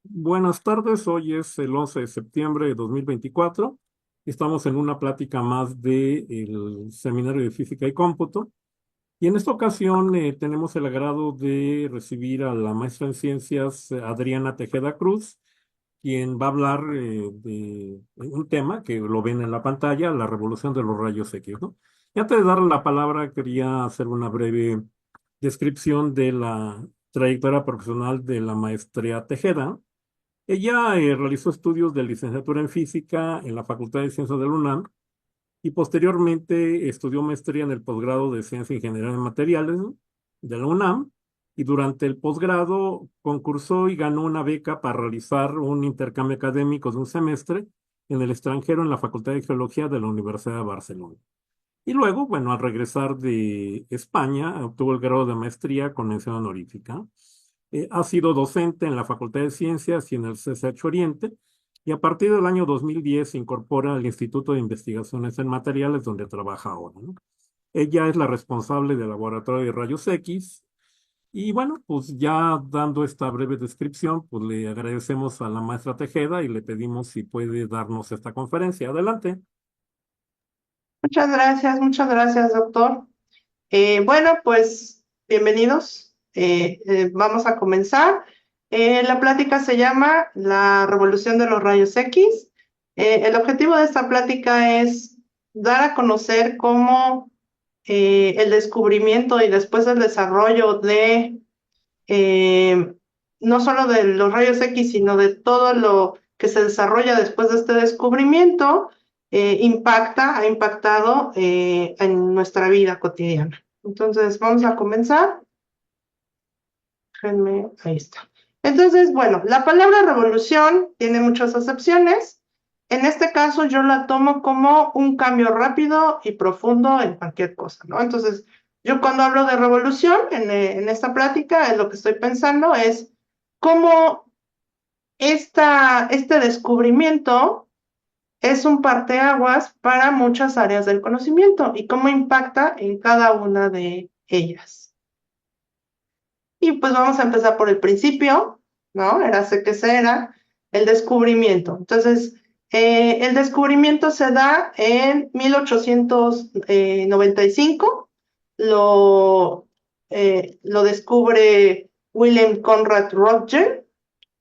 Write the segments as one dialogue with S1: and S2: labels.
S1: Buenas tardes, hoy es el 11 de septiembre de 2024. Estamos en una plática más del Seminario de Física y Cómputo. Y en esta ocasión tenemos el agrado de recibir a la maestra en ciencias Adriana Tejeda Cruz, quien va a hablar de un tema que lo ven en la pantalla, la revolución de los rayos X, ¿no? Y antes de darle la palabra, quería hacer una breve descripción de la trayectoria profesional de la maestra Tejeda. Ella realizó estudios de licenciatura en física en la Facultad de Ciencias de la UNAM y posteriormente estudió maestría en el posgrado de Ciencia e Ingeniería en Materiales, ¿no?, de la UNAM, y durante el posgrado concursó y ganó una beca para realizar un intercambio académico de un semestre en el extranjero en la Facultad de Geología de la Universidad de Barcelona. Y luego, bueno, al regresar de España, obtuvo el grado de maestría con mención honorífica. Ha sido docente en la Facultad de Ciencias y en el CCH Oriente, y a partir del año 2010 se incorpora al Instituto de Investigaciones en Materiales, donde trabaja ahora, ¿no? Ella es la responsable del Laboratorio de Rayos X. Y bueno, pues ya dando esta breve descripción, pues le agradecemos a la maestra Tejeda y le pedimos si puede darnos esta conferencia. Adelante.
S2: Muchas gracias, doctor. Bueno, pues bienvenidos. Vamos a comenzar. La plática se llama La Revolución de los Rayos X. El objetivo de esta plática es dar a conocer cómo el descubrimiento y después el desarrollo de eh, no solo de los rayos X, sino de todo lo que se desarrolla después de este descubrimiento, ha impactado en nuestra vida cotidiana. Entonces, vamos a comenzar. Ahí está. Entonces, bueno, la palabra revolución tiene muchas acepciones. En este caso, yo la tomo como un cambio rápido y profundo en cualquier cosa, ¿no? Entonces, yo cuando hablo de revolución en esta plática, lo que estoy pensando es cómo este descubrimiento es un parteaguas para muchas áreas del conocimiento y cómo impacta en cada una de ellas. Y pues vamos a empezar por el principio, ¿no? Érase que se era el descubrimiento. Entonces, el descubrimiento se da en 1895, lo descubre William Conrad Röntgen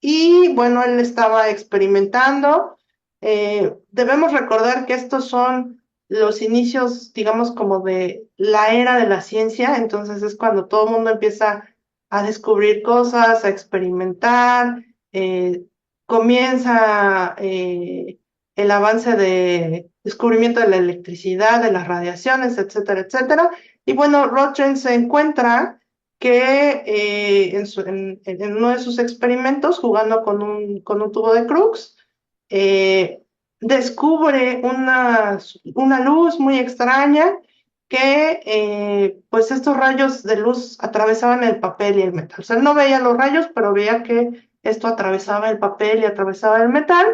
S2: y bueno, él estaba experimentando. Debemos recordar que estos son los inicios, digamos, como de la era de la ciencia, entonces es cuando todo el mundo empieza a descubrir cosas, a experimentar, comienza el avance de descubrimiento de la electricidad, de las radiaciones, etcétera, etcétera. Y bueno, Röntgen se encuentra que en uno de sus experimentos, jugando con un tubo de Crookes, eh, descubre una luz muy extraña que pues estos rayos de luz atravesaban el papel y el metal. O sea, él no veía los rayos, pero veía que esto atravesaba el papel y atravesaba el metal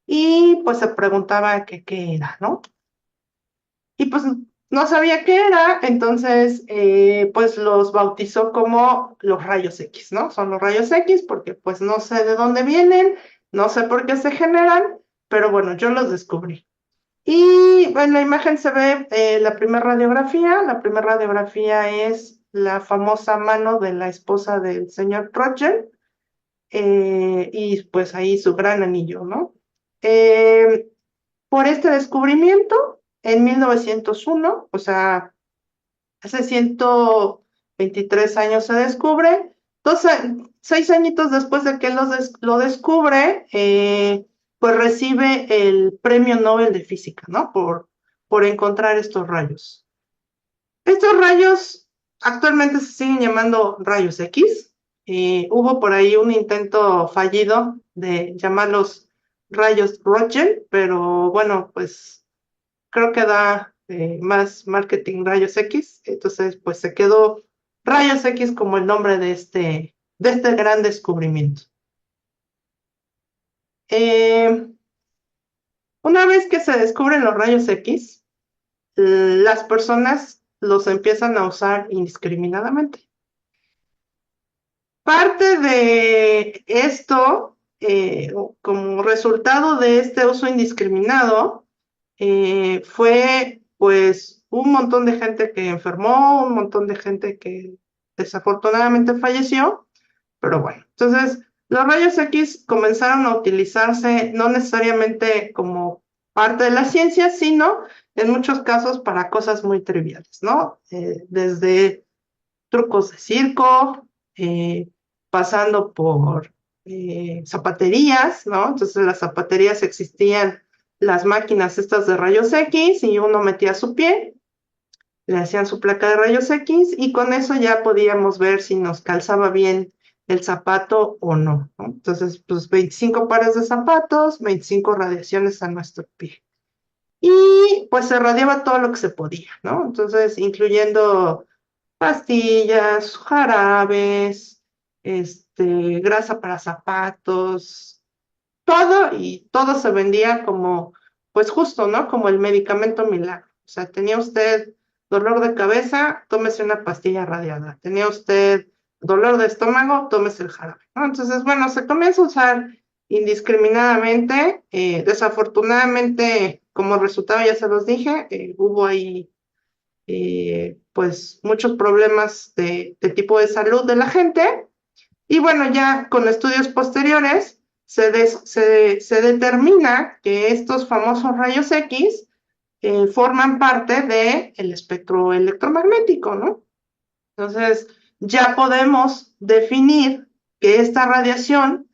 S2: y pues se preguntaba qué era, ¿no? Y pues no sabía qué era, entonces pues los bautizó como los rayos X, ¿no? Son los rayos X porque pues no sé de dónde vienen, no sé por qué se generan, pero bueno, yo los descubrí. Y en la imagen se ve la primera radiografía es la famosa mano de la esposa del señor Roger, y pues ahí su gran anillo, ¿no? Eh, por este descubrimiento, en 1901, o sea, hace 123 años se descubre, 6 añitos después de que él lo descubre, pues recibe el Premio Nobel de Física, ¿no? Por encontrar estos rayos. Estos rayos actualmente se siguen llamando rayos X. Hubo por ahí un intento fallido de llamarlos rayos Roentgen, pero bueno, pues creo que da más marketing rayos X, entonces pues se quedó rayos X como el nombre de este gran descubrimiento. Eh, una vez que se descubren los rayos X, las personas los empiezan a usar indiscriminadamente. Parte de esto, como resultado de este uso indiscriminado, fue pues un montón de gente que enfermó, un montón de gente que desafortunadamente falleció, pero bueno, entonces los rayos X comenzaron a utilizarse no necesariamente como parte de la ciencia, sino en muchos casos para cosas muy triviales, ¿no? Desde trucos de circo, pasando por zapaterías, ¿no? Entonces en las zapaterías existían las máquinas estas de rayos X y uno metía su pie, le hacían su placa de rayos X y con eso ya podíamos ver si nos calzaba bien el zapato o no, ¿no? Entonces, pues 25 pares de zapatos, 25 radiaciones a nuestro pie. Y pues se radiaba todo lo que se podía, ¿no? Entonces, incluyendo pastillas, jarabes, grasa para zapatos, todo y todo se vendía como, pues justo, ¿no? Como el medicamento milagro. O sea, tenía usted dolor de cabeza, tómese una pastilla radiada. Tenía usted dolor de estómago, tómese el jarabe, ¿no? Entonces, bueno, se comienza a usar indiscriminadamente. Desafortunadamente, como resultado, ya se los dije, hubo ahí pues muchos problemas de tipo de salud de la gente. Y bueno, ya con estudios posteriores se determina que estos famosos rayos X forman parte del espectro electromagnético, ¿no? Entonces, ya podemos definir que esta radiación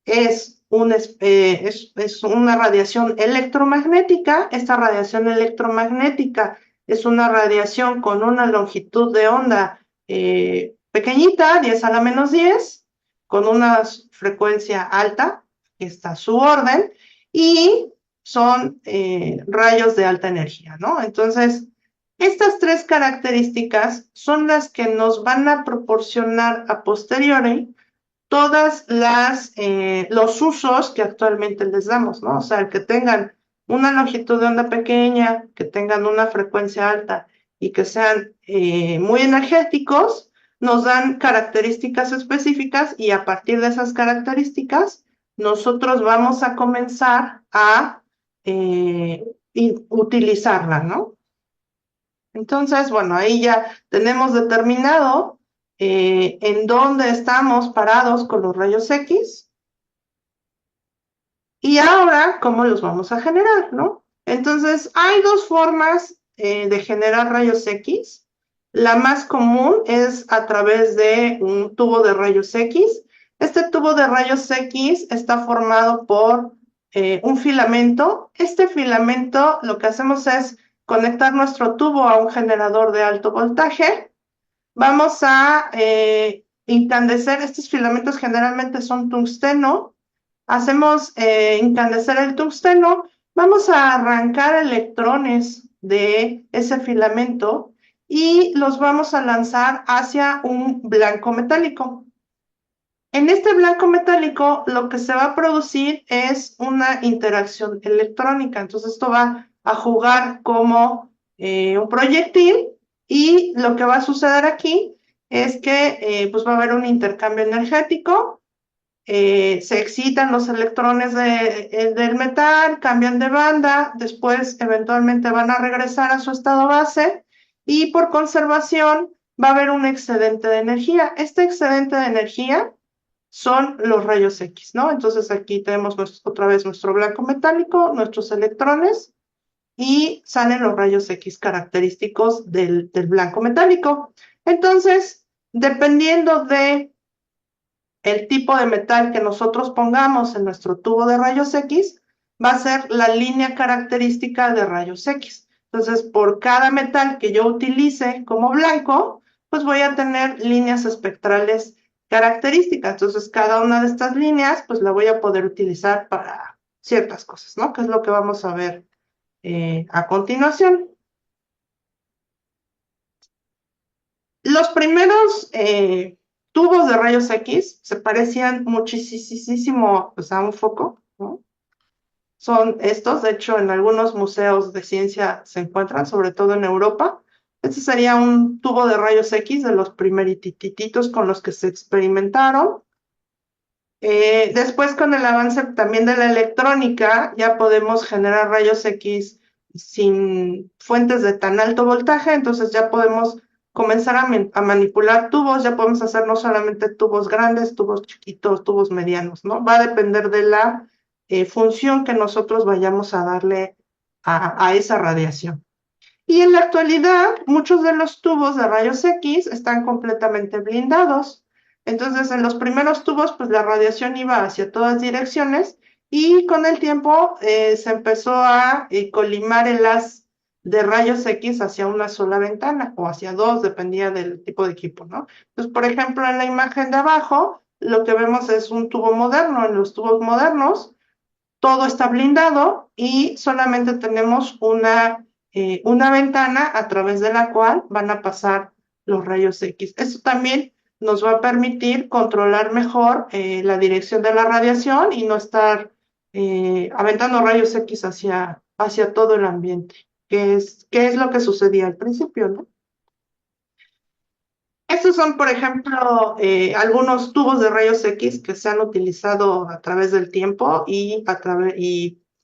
S2: es una radiación electromagnética. Esta radiación electromagnética es una radiación con una longitud de onda pequeñita, 10 a la -10, con una frecuencia alta, que está a su orden, y son rayos de alta energía, ¿no? Entonces, estas tres características son las que nos van a proporcionar a posteriori todas los usos que actualmente les damos, ¿no? O sea, que tengan una longitud de onda pequeña, que tengan una frecuencia alta y que sean muy energéticos, nos dan características específicas y a partir de esas características nosotros vamos a comenzar a utilizarla, ¿no? Entonces, bueno, ahí ya tenemos determinado en dónde estamos parados con los rayos X y ahora cómo los vamos a generar, ¿no? Entonces, hay dos formas de generar rayos X. La más común es a través de un tubo de rayos X. Este tubo de rayos X está formado por un filamento. Este filamento lo que hacemos es conectar nuestro tubo a un generador de alto voltaje. Vamos a incandescer, estos filamentos generalmente son tungsteno. Hacemos incandescer el tungsteno, vamos a arrancar electrones de ese filamento y los vamos a lanzar hacia un blanco metálico. En este blanco metálico lo que se va a producir es una interacción electrónica. Entonces esto va a jugar como un proyectil y lo que va a suceder aquí es que pues va a haber un intercambio energético. Se excitan los electrones del metal, cambian de banda, después eventualmente van a regresar a su estado base y por conservación va a haber un excedente de energía. Este excedente de energía son los rayos X, ¿no? Entonces aquí tenemos otra vez nuestro blanco metálico, nuestros electrones y salen los rayos X característicos del blanco metálico. Entonces, dependiendo de el tipo de metal que nosotros pongamos en nuestro tubo de rayos X, va a ser la línea característica de rayos X. Entonces, por cada metal que yo utilice como blanco, pues voy a tener líneas espectrales características. Entonces, cada una de estas líneas, pues la voy a poder utilizar para ciertas cosas, ¿no? Que es lo que vamos a ver a continuación. Los primeros tubos de rayos X se parecían muchísimo pues, a un foco, ¿no? Son estos, de hecho, en algunos museos de ciencia se encuentran, sobre todo en Europa. Este sería un tubo de rayos X de los primeritititos con los que se experimentaron. Después, con el avance también de la electrónica, ya podemos generar rayos X sin fuentes de tan alto voltaje, entonces ya podemos comenzar a manipular tubos, ya podemos hacer no solamente tubos grandes, tubos chiquitos, tubos medianos, ¿no? Va a depender de la función que nosotros vayamos a darle a esa radiación. Y en la actualidad, muchos de los tubos de rayos X están completamente blindados. Entonces, en los primeros tubos, pues la radiación iba hacia todas direcciones y con el tiempo se empezó a colimar el haz de rayos X hacia una sola ventana o hacia dos, dependía del tipo de equipo, ¿no? Entonces, por ejemplo, en la imagen de abajo, lo que vemos es un tubo moderno. En los tubos modernos, todo está blindado y solamente tenemos una ventana a través de la cual van a pasar los rayos X. Esto también nos va a permitir controlar mejor la dirección de la radiación y no estar aventando rayos X hacia todo el ambiente, que es lo que sucedía al principio, ¿no? Estos son, por ejemplo, algunos tubos de rayos X que se han utilizado a través del tiempo y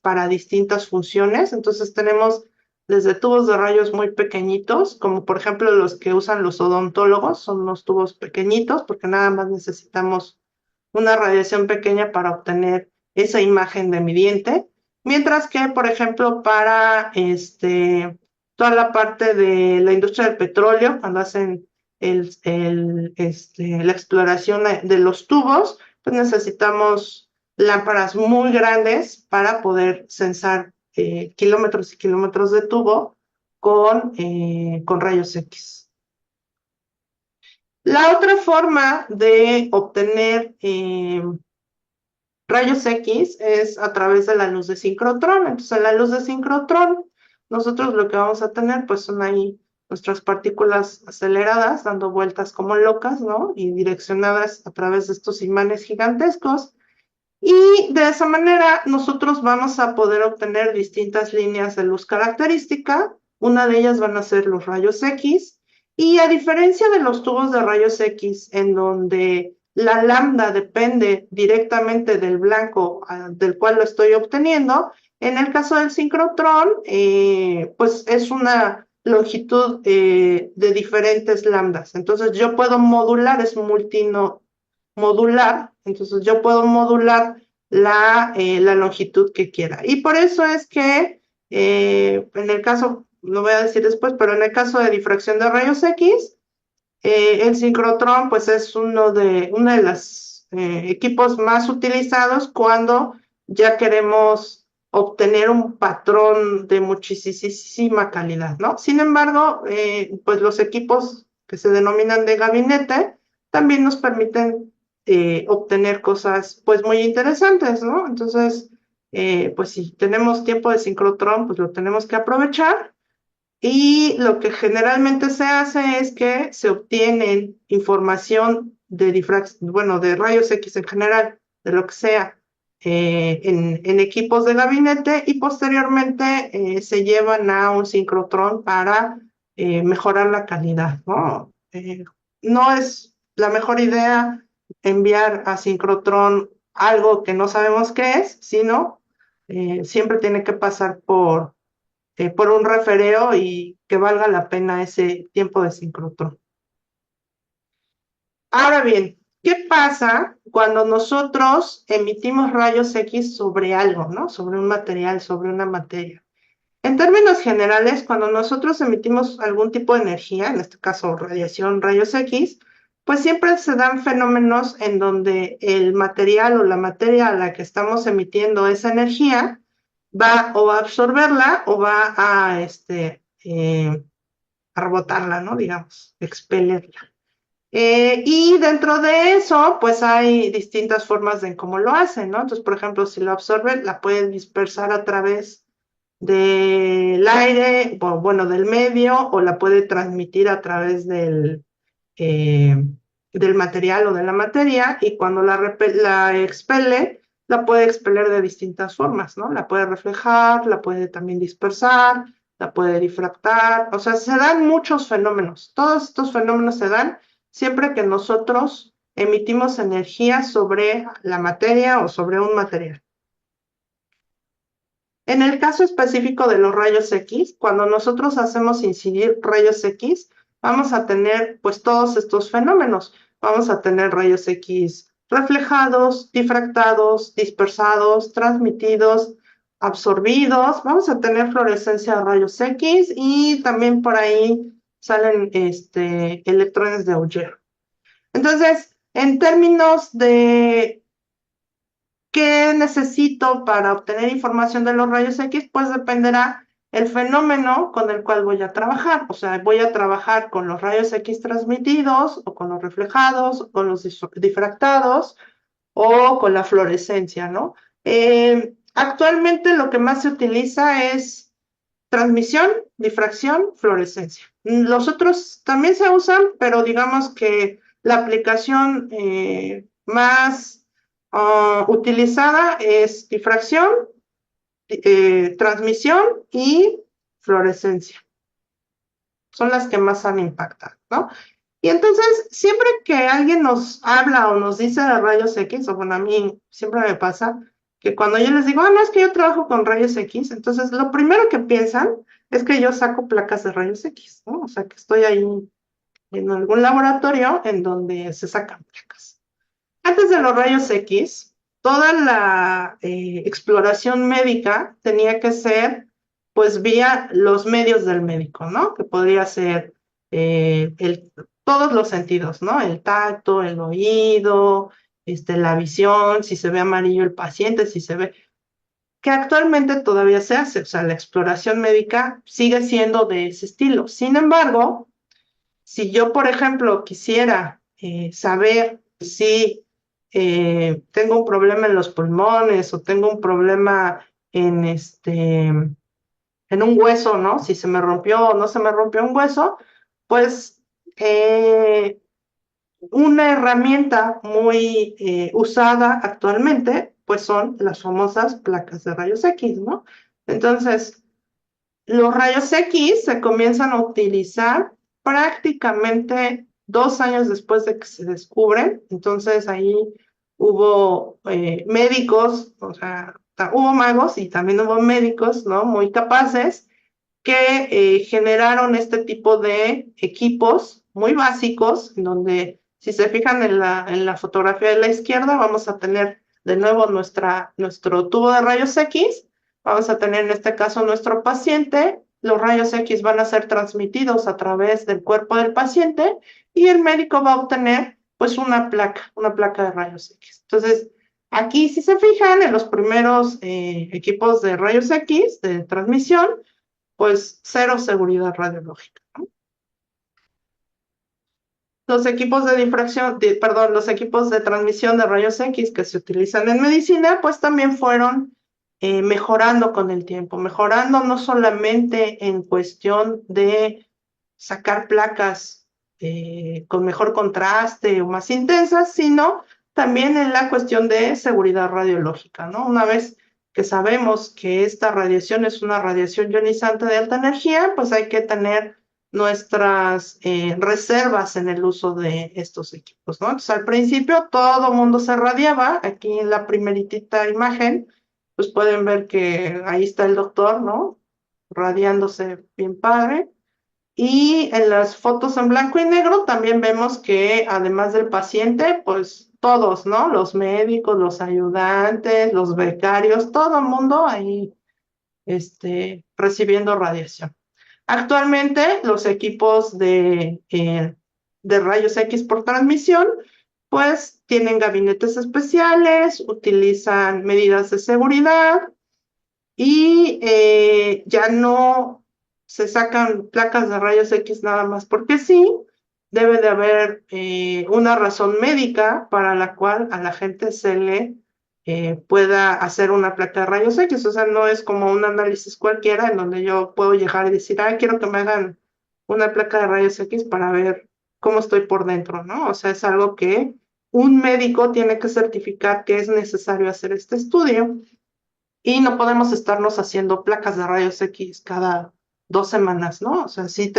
S2: para distintas funciones. Entonces tenemos desde tubos de rayos muy pequeñitos, como por ejemplo los que usan los odontólogos, son unos tubos pequeñitos porque nada más necesitamos una radiación pequeña para obtener esa imagen de mi diente. Mientras que, por ejemplo, para toda la parte de la industria del petróleo, cuando hacen la exploración de los tubos, pues necesitamos lámparas muy grandes para poder sensar kilómetros y kilómetros de tubo con rayos X. La otra forma de obtener rayos X es a través de la luz de sincrotrón. Entonces, en la luz de sincrotrón, nosotros lo que vamos a tener, pues son ahí nuestras partículas aceleradas, dando vueltas como locas, ¿no? Y direccionadas a través de estos imanes gigantescos. Y de esa manera, nosotros vamos a poder obtener distintas líneas de luz característica. Una de ellas van a ser los rayos X. Y a diferencia de los tubos de rayos X, en donde la lambda depende directamente del blanco del cual lo estoy obteniendo, en el caso del sincrotrón, pues es una longitud de diferentes lambdas. Entonces yo puedo modular, es modular, entonces yo puedo modular la longitud que quiera. Y por eso es que en el caso, lo voy a decir después, pero en el caso de difracción de rayos X, el sincrotrón pues es uno de los equipos más utilizados cuando ya queremos obtener un patrón de muchísima calidad, ¿no? Sin embargo, pues los equipos que se denominan de gabinete también nos permiten obtener cosas pues muy interesantes, ¿no? Entonces, pues si tenemos tiempo de sincrotrón, pues lo tenemos que aprovechar. Y lo que generalmente se hace es que se obtienen información de difracción, bueno, de rayos X en general, de lo que sea, en equipos de gabinete y posteriormente se llevan a un sincrotrón para mejorar la calidad, ¿no? No es la mejor idea enviar a sincrotrón algo que no sabemos qué es, sino siempre tiene que pasar por un refereo y que valga la pena ese tiempo de sincrotrón. Ahora bien, ¿qué pasa cuando nosotros emitimos rayos X sobre algo, ¿no? Sobre un material, sobre una materia. En términos generales, cuando nosotros emitimos algún tipo de energía, en este caso radiación, rayos X, pues siempre se dan fenómenos en donde el material o la materia a la que estamos emitiendo esa energía va o a absorberla o va a rebotarla, ¿no? Digamos, expelerla. Y dentro de eso, pues hay distintas formas de cómo lo hacen, ¿no? Entonces, por ejemplo, si lo absorben, la pueden dispersar a través del aire, o bueno, del medio, o la puede transmitir a través eh, del material o de la materia, y cuando la expele, la puede expeler de distintas formas, ¿no? La puede reflejar, la puede también dispersar, la puede difractar, o sea, se dan muchos fenómenos. Todos estos fenómenos se dan siempre que nosotros emitimos energía sobre la materia o sobre un material. En el caso específico de los rayos X, cuando nosotros hacemos incidir rayos X, vamos a tener pues todos estos fenómenos. Vamos a tener rayos X reflejados, difractados, dispersados, transmitidos, absorbidos. Vamos a tener fluorescencia de rayos X y también por ahí salen electrones de Auger. Entonces, en términos de ¿qué necesito para obtener información de los rayos X? Pues dependerá el fenómeno con el cual voy a trabajar. O sea, voy a trabajar con los rayos X transmitidos o con los reflejados o con los difractados o con la fluorescencia, ¿no? Actualmente lo que más se utiliza es transmisión, difracción, fluorescencia. Los otros también se usan, pero digamos que la aplicación más utilizada es difracción, transmisión y fluorescencia. Son las que más han impactado, ¿no? Y entonces, siempre que alguien nos habla o nos dice de rayos X, o bueno, a mí siempre me pasa que cuando yo les digo, no, es que yo trabajo con rayos X, entonces lo primero que piensan es que yo saco placas de rayos X, ¿no? O sea, que estoy ahí en algún laboratorio en donde se sacan placas. Antes de los rayos X, toda la exploración médica tenía que ser, pues, vía los medios del médico, ¿no? Que podría ser todos los sentidos, ¿no? El tacto, el oído, la visión, si se ve amarillo el paciente, si se ve, que actualmente todavía se hace, o sea, la exploración médica sigue siendo de ese estilo. Sin embargo, si yo, por ejemplo, quisiera saber si tengo un problema en los pulmones o tengo un problema en un hueso, ¿no? Si se me rompió o no se me rompió un hueso, pues una herramienta muy usada actualmente, pues son las famosas placas de rayos X, ¿no? Entonces, los rayos X se comienzan a utilizar prácticamente 2 años después de que se descubren. Entonces ahí hubo médicos, o sea, hubo magos y también hubo médicos, ¿no? Muy capaces que generaron este tipo de equipos muy básicos, en donde si se fijan en la fotografía de la izquierda, vamos a tener de nuevo nuestro tubo de rayos X. Vamos a tener en este caso nuestro paciente, los rayos X van a ser transmitidos a través del cuerpo del paciente y el médico va a obtener pues una placa de rayos X. Entonces, aquí si se fijan en los primeros equipos de rayos X de transmisión, pues cero seguridad radiológica, ¿no? Los equipos de difracción, perdón, los equipos de transmisión de rayos X que se utilizan en medicina, pues también fueron mejorando con el tiempo, mejorando no solamente en cuestión de sacar placas con mejor contraste o más intensas, sino también en la cuestión de seguridad radiológica, ¿no? Una vez que sabemos que esta radiación es una radiación ionizante de alta energía, pues hay que tener nuestras reservas en el uso de estos equipos, ¿no? Entonces, al principio todo mundo se radiaba. Aquí en la primeritita imagen, pues pueden ver que ahí está el doctor, ¿no? Radiándose bien padre. Y en las fotos en blanco y negro también vemos que además del paciente, pues todos, ¿no? Los médicos, los ayudantes, los becarios, todo el mundo ahí recibiendo radiación. Actualmente los equipos de rayos X por transmisión, pues tienen gabinetes especiales, utilizan medidas de seguridad y ya no se sacan placas de rayos X nada más porque sí. Debe de haber una razón médica para la cual a la gente se le pueda hacer una placa de rayos X. O sea, no es como un análisis cualquiera en donde yo puedo llegar y decir, quiero que me hagan una placa de rayos X para ver cómo estoy por dentro, ¿no? O sea, es algo que un médico tiene que certificar que es necesario hacer este estudio y no podemos estarnos haciendo placas de rayos X cada 2 semanas, ¿no? O sea, sí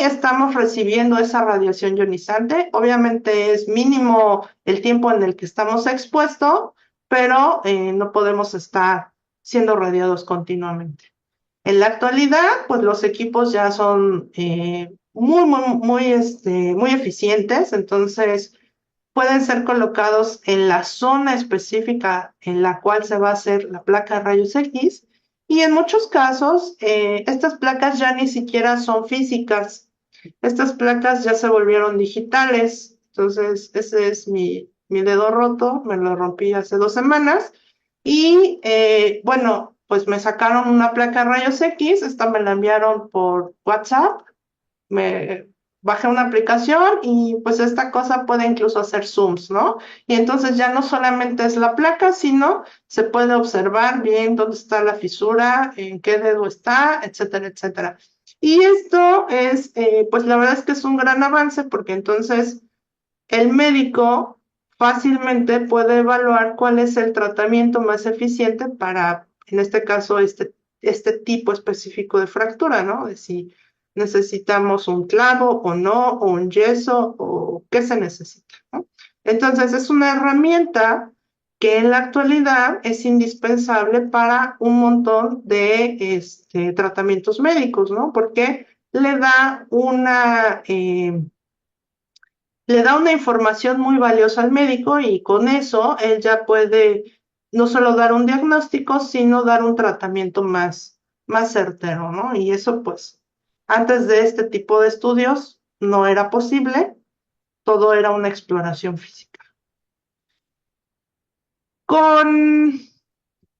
S2: estamos recibiendo esa radiación ionizante. Obviamente es mínimo el tiempo en el que estamos expuestos, pero no podemos estar siendo radiados continuamente. En la actualidad, pues los equipos ya son muy eficientes, entonces pueden ser colocados en la zona específica en la cual se va a hacer la placa de rayos X. Y en muchos casos, estas placas ya ni siquiera son físicas. Estas placas ya se volvieron digitales. Entonces, ese es mi dedo roto, me lo rompí hace 2 semanas. Y bueno, pues me sacaron una placa de rayos X, esta me la enviaron por WhatsApp, me bajé una aplicación y pues esta cosa puede incluso hacer zooms, ¿no? Y entonces ya no solamente es la placa, sino se puede observar bien dónde está la fisura, en qué dedo está, etcétera, etcétera. Y esto es, pues la verdad es que es un gran avance porque entonces el médico fácilmente puede evaluar cuál es el tratamiento más eficiente para, en este caso, este tipo específico de fractura, ¿no? De si necesitamos un clavo o no, o un yeso, o qué se necesita, ¿no? Entonces, es una herramienta que en la actualidad es indispensable para un montón de tratamientos médicos, ¿no? Porque le da una información muy valiosa al médico y con eso él ya puede no solo dar un diagnóstico, sino dar un tratamiento más certero, ¿no? Y eso pues antes de este tipo de estudios no era posible, todo era una exploración física. Con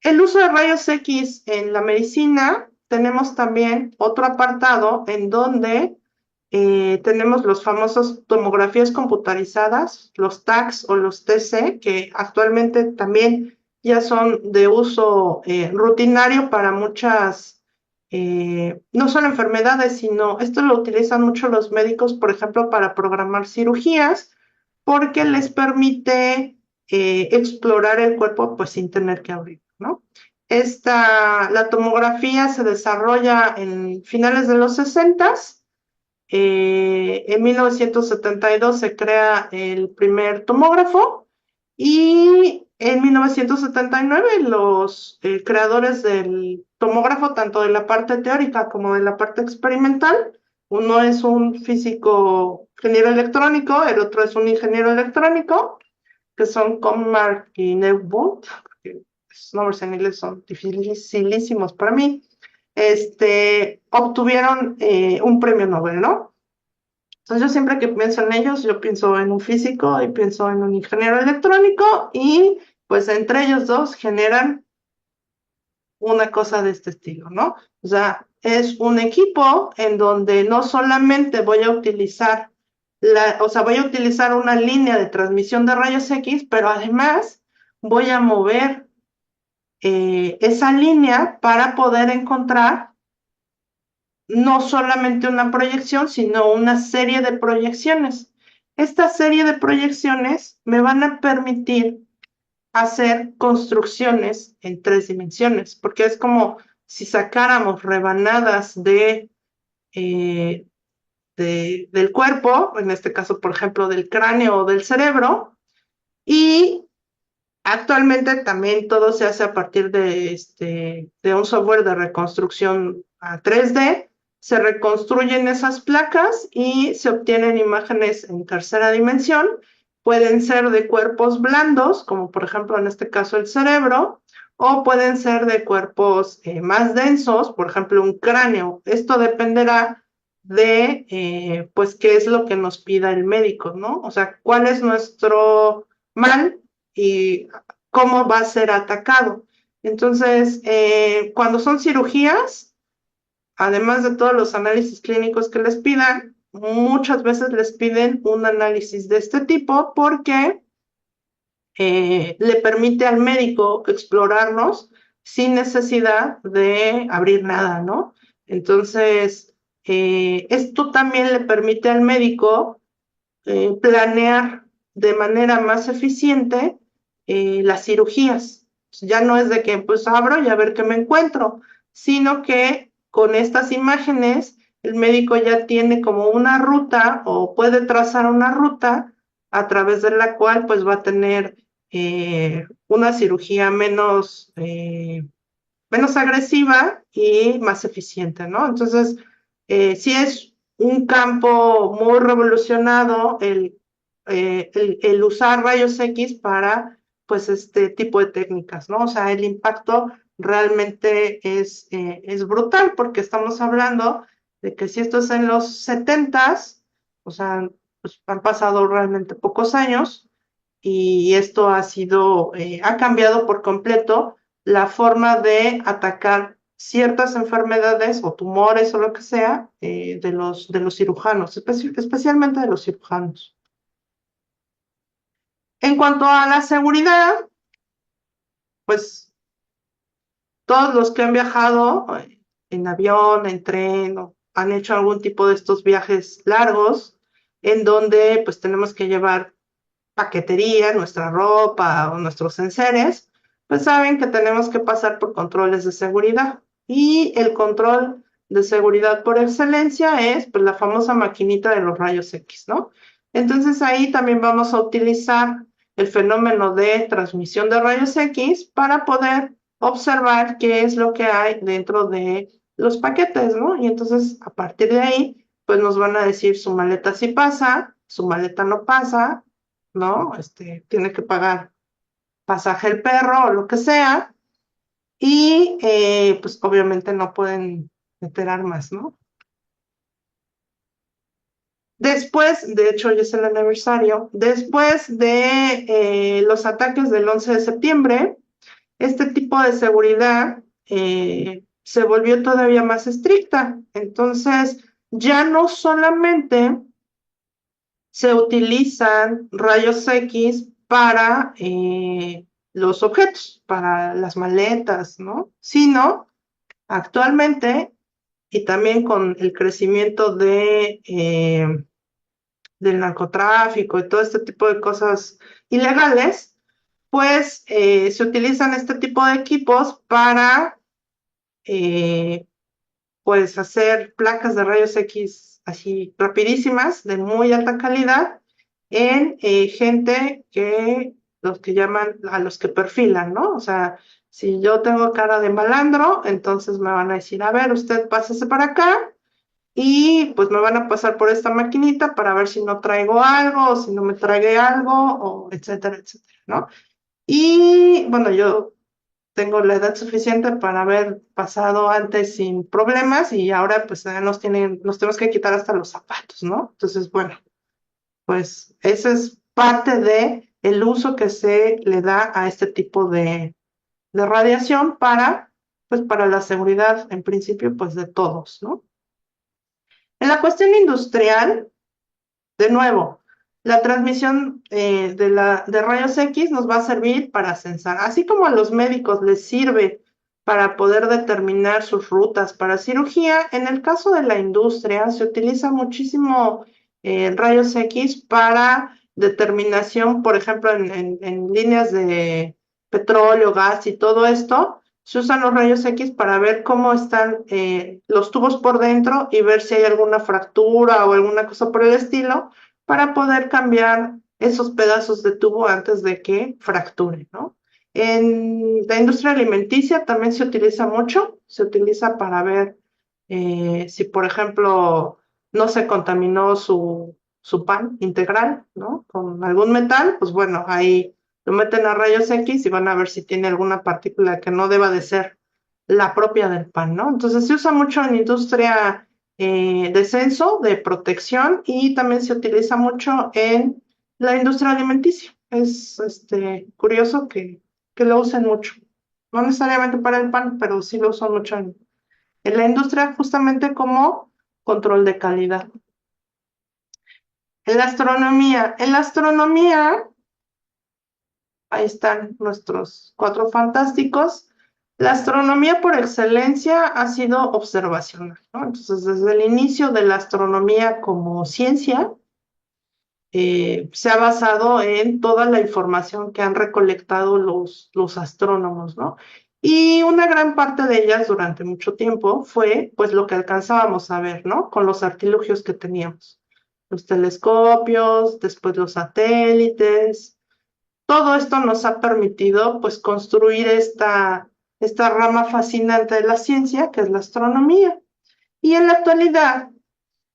S2: el uso de rayos X en la medicina, tenemos también otro apartado en donde tenemos los famosos tomografías computarizadas, los TACs o los TC, que actualmente también ya son de uso rutinario para muchas, no solo enfermedades, sino esto lo utilizan mucho los médicos, por ejemplo, para programar cirugías, porque les permite explorar el cuerpo pues sin tener que abrir, ¿no? La tomografía se desarrolla en finales de los 60. En 1972 se crea el primer tomógrafo y en 1979 los creadores del tomógrafo, tanto de la parte teórica como de la parte experimental, uno es un físico ingeniero electrónico, el otro es un ingeniero electrónico, que son Conmark y Neuburg, porque esos nombres en inglés son dificilísimos para mí, obtuvieron un premio Nobel, ¿no? Entonces yo siempre que pienso en ellos, yo pienso en un físico y pienso en un ingeniero electrónico y pues entre ellos dos generan una cosa de este estilo, ¿no? O sea, es un equipo en donde no solamente voy a utilizar voy a utilizar una línea de transmisión de rayos X, pero además voy a mover esa línea para poder encontrar no solamente una proyección, sino una serie de proyecciones. Esta serie de proyecciones me van a permitir hacer construcciones en 3 dimensiones, porque es como si sacáramos rebanadas eh, del cuerpo, en este caso, por ejemplo, del cráneo o del cerebro, y actualmente también todo se hace a partir de un software de reconstrucción a 3D. Se reconstruyen esas placas y se obtienen imágenes en tercera dimensión. Pueden ser de cuerpos blandos, como por ejemplo en este caso el cerebro, o pueden ser de cuerpos más densos, por ejemplo un cráneo. Esto dependerá de, pues, qué es lo que nos pida el médico, ¿no? O sea, cuál es nuestro mal y cómo va a ser atacado. Entonces, cuando son cirugías, además de todos los análisis clínicos que les pidan, muchas veces les piden un análisis de este tipo porque le permite al médico explorarnos sin necesidad de abrir nada, ¿no? Entonces, esto también le permite al médico planear de manera más eficiente las cirugías. Ya no es de que pues abro y a ver qué me encuentro, sino que con estas imágenes, el médico ya tiene como una ruta o puede trazar una ruta a través de la cual pues va a tener una cirugía menos agresiva y más eficiente, ¿no? Entonces, sí es un campo muy revolucionado el usar rayos X para, pues, este tipo de técnicas, ¿no? O sea, el impacto realmente es brutal porque estamos hablando de que si esto es en los setentas, o sea, pues han pasado realmente pocos años y esto ha cambiado por completo la forma de atacar ciertas enfermedades o tumores o lo que sea de los cirujanos, especialmente de los cirujanos. En cuanto a la seguridad, pues todos los que han viajado en avión, en tren, o han hecho algún tipo de estos viajes largos, en donde pues tenemos que llevar paquetería, nuestra ropa o nuestros enseres, pues saben que tenemos que pasar por controles de seguridad. Y el control de seguridad por excelencia es pues la famosa maquinita de los rayos X, ¿no? Entonces ahí también vamos a utilizar el fenómeno de transmisión de rayos X para poder observar qué es lo que hay dentro de los paquetes, ¿no? Y entonces a partir de ahí, pues nos van a decir su maleta sí pasa, su maleta no pasa, ¿no? Tiene que pagar pasaje el perro o lo que sea, y pues obviamente no pueden meter armas, ¿no? Después, de hecho, ya es el aniversario, después de los ataques del 11 de septiembre, este tipo de seguridad se volvió todavía más estricta. Entonces, ya no solamente se utilizan rayos X para los objetos, para las maletas, ¿no? Sino actualmente, y también con el crecimiento del narcotráfico y todo este tipo de cosas ilegales, pues se utilizan este tipo de equipos para eh, pues hacer placas de rayos X así rapidísimas, de muy alta calidad, en gente los que llaman, a los que perfilan, ¿no? O sea, si yo tengo cara de malandro, entonces me van a decir, a ver, usted pásese para acá y pues me van a pasar por esta maquinita para ver si no traigo algo o si no me trague algo, o etcétera, etcétera, ¿no? Y bueno, yo tengo la edad suficiente para haber pasado antes sin problemas y ahora pues ya nos tenemos que quitar hasta los zapatos, ¿no? Entonces, bueno, pues ese es parte de el uso que se le da a este tipo de radiación pues para la seguridad en principio pues de todos, ¿no? En la cuestión industrial, de nuevo, la transmisión de rayos X nos va a servir para censar, así como a los médicos les sirve para poder determinar sus rutas para cirugía. En el caso de la industria, se utiliza muchísimo rayos X para determinación, por ejemplo, en líneas de petróleo, gas y todo esto. Se usan los rayos X para ver cómo están los tubos por dentro y ver si hay alguna fractura o alguna cosa por el estilo para poder cambiar esos pedazos de tubo antes de que fracture, ¿no? En la industria alimenticia también se utiliza mucho, se utiliza para ver si, por ejemplo, no se contaminó su pan integral, ¿no? Con algún metal, pues bueno, ahí lo meten a rayos X y van a ver si tiene alguna partícula que no deba de ser la propia del pan, ¿no? Entonces se usa mucho en industria de censo, de protección, y también se utiliza mucho en la industria alimenticia. Es curioso que lo usen mucho. No necesariamente para el pan, pero sí lo usan mucho en la industria justamente como control de calidad. En la astronomía, ahí están nuestros cuatro fantásticos. La astronomía por excelencia ha sido observacional, ¿no? Entonces, desde el inicio de la astronomía como ciencia, se ha basado en toda la información que han recolectado los astrónomos, ¿no? Y una gran parte de ellas durante mucho tiempo fue pues lo que alcanzábamos a ver, ¿no? Con los artilugios que teníamos. Los telescopios, después los satélites. Todo esto nos ha permitido pues construir esta rama fascinante de la ciencia, que es la astronomía. Y en la actualidad,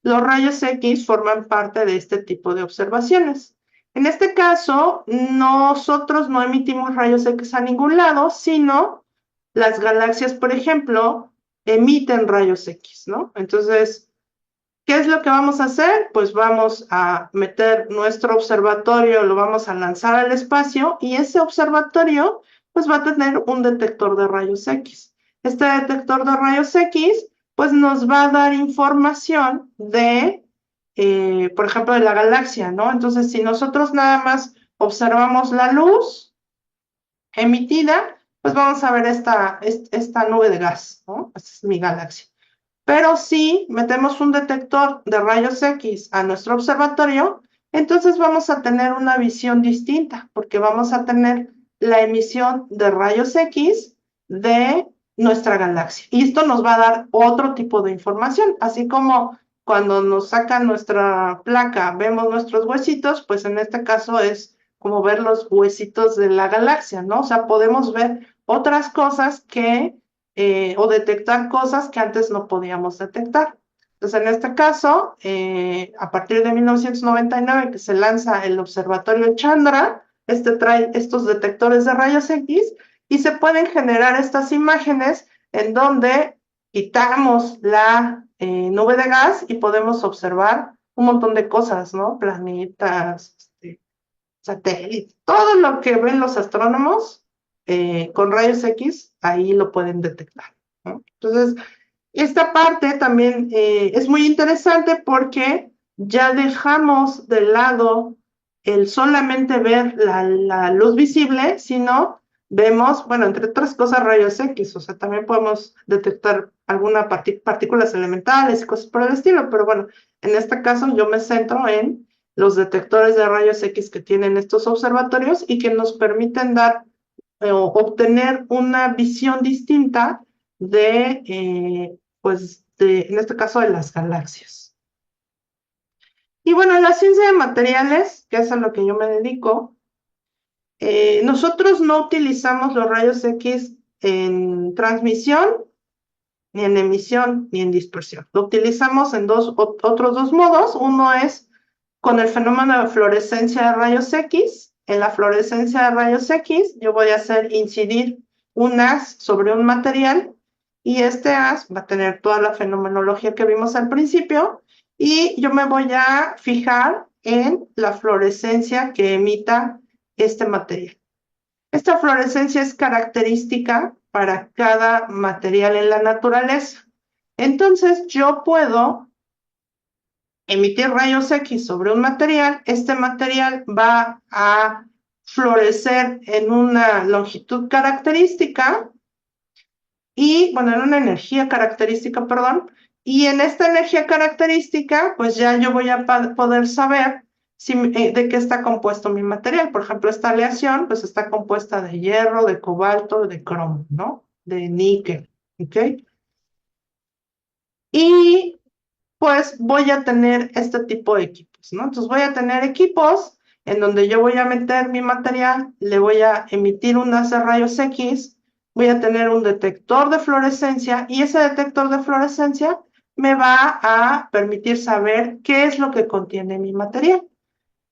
S2: los rayos X forman parte de este tipo de observaciones. En este caso, nosotros no emitimos rayos X a ningún lado, sino las galaxias, por ejemplo, emiten rayos X, ¿no? Entonces, ¿qué es lo que vamos a hacer? Pues vamos a meter nuestro observatorio, lo vamos a lanzar al espacio y ese observatorio pues va a tener un detector de rayos X. Este detector de rayos X pues nos va a dar información por ejemplo, de la galaxia, ¿no? Entonces, si nosotros nada más observamos la luz emitida, pues vamos a ver esta nube de gas, ¿no? Esta es mi galaxia. Pero si metemos un detector de rayos X a nuestro observatorio, entonces vamos a tener una visión distinta, porque vamos a tener la emisión de rayos X de nuestra galaxia. Y esto nos va a dar otro tipo de información, así como cuando nos sacan nuestra placa, vemos nuestros huesitos, pues en este caso es como ver los huesitos de la galaxia, ¿no? O sea, podemos ver otras cosas o detectar cosas que antes no podíamos detectar. Entonces, en este caso, a partir de 1999 que se lanza el observatorio Chandra, este trae estos detectores de rayos X y se pueden generar estas imágenes en donde quitamos la nube de gas y podemos observar un montón de cosas, ¿no? Planetas, satélites, todo lo que ven los astrónomos con rayos X, ahí lo pueden detectar, ¿no? Entonces, esta parte también es muy interesante porque ya dejamos de lado el solamente ver la luz visible, sino vemos, bueno, entre otras cosas, rayos X, o sea, también podemos detectar algunas partículas elementales y cosas por el estilo, pero bueno, en este caso yo me centro en los detectores de rayos X que tienen estos observatorios y que nos permiten dar o obtener una visión distinta en este caso, de las galaxias. Y bueno, la ciencia de materiales, que es a lo que yo me dedico, nosotros no utilizamos los rayos X en transmisión, ni en emisión, ni en dispersión. Lo utilizamos en otros dos modos. Uno es con el fenómeno de fluorescencia de rayos X. En la fluorescencia de rayos X, yo voy a hacer incidir un haz sobre un material y este haz va a tener toda la fenomenología que vimos al principio y yo me voy a fijar en la fluorescencia que emita este material. Esta fluorescencia es característica para cada material en la naturaleza. Entonces, yo puedo emitir rayos X sobre un material, este material va a florecer en una longitud característica y, bueno, en una energía característica, perdón, y en esta energía característica, pues ya yo voy a poder saber de qué está compuesto mi material. Por ejemplo, esta aleación, pues está compuesta de hierro, de cobalto, de cromo, ¿no? De níquel, ¿ok? Y pues voy a tener este tipo de equipos, ¿no? Entonces voy a tener equipos en donde yo voy a meter mi material, le voy a emitir unas de rayos X, voy a tener un detector de fluorescencia y ese detector de fluorescencia me va a permitir saber qué es lo que contiene mi material.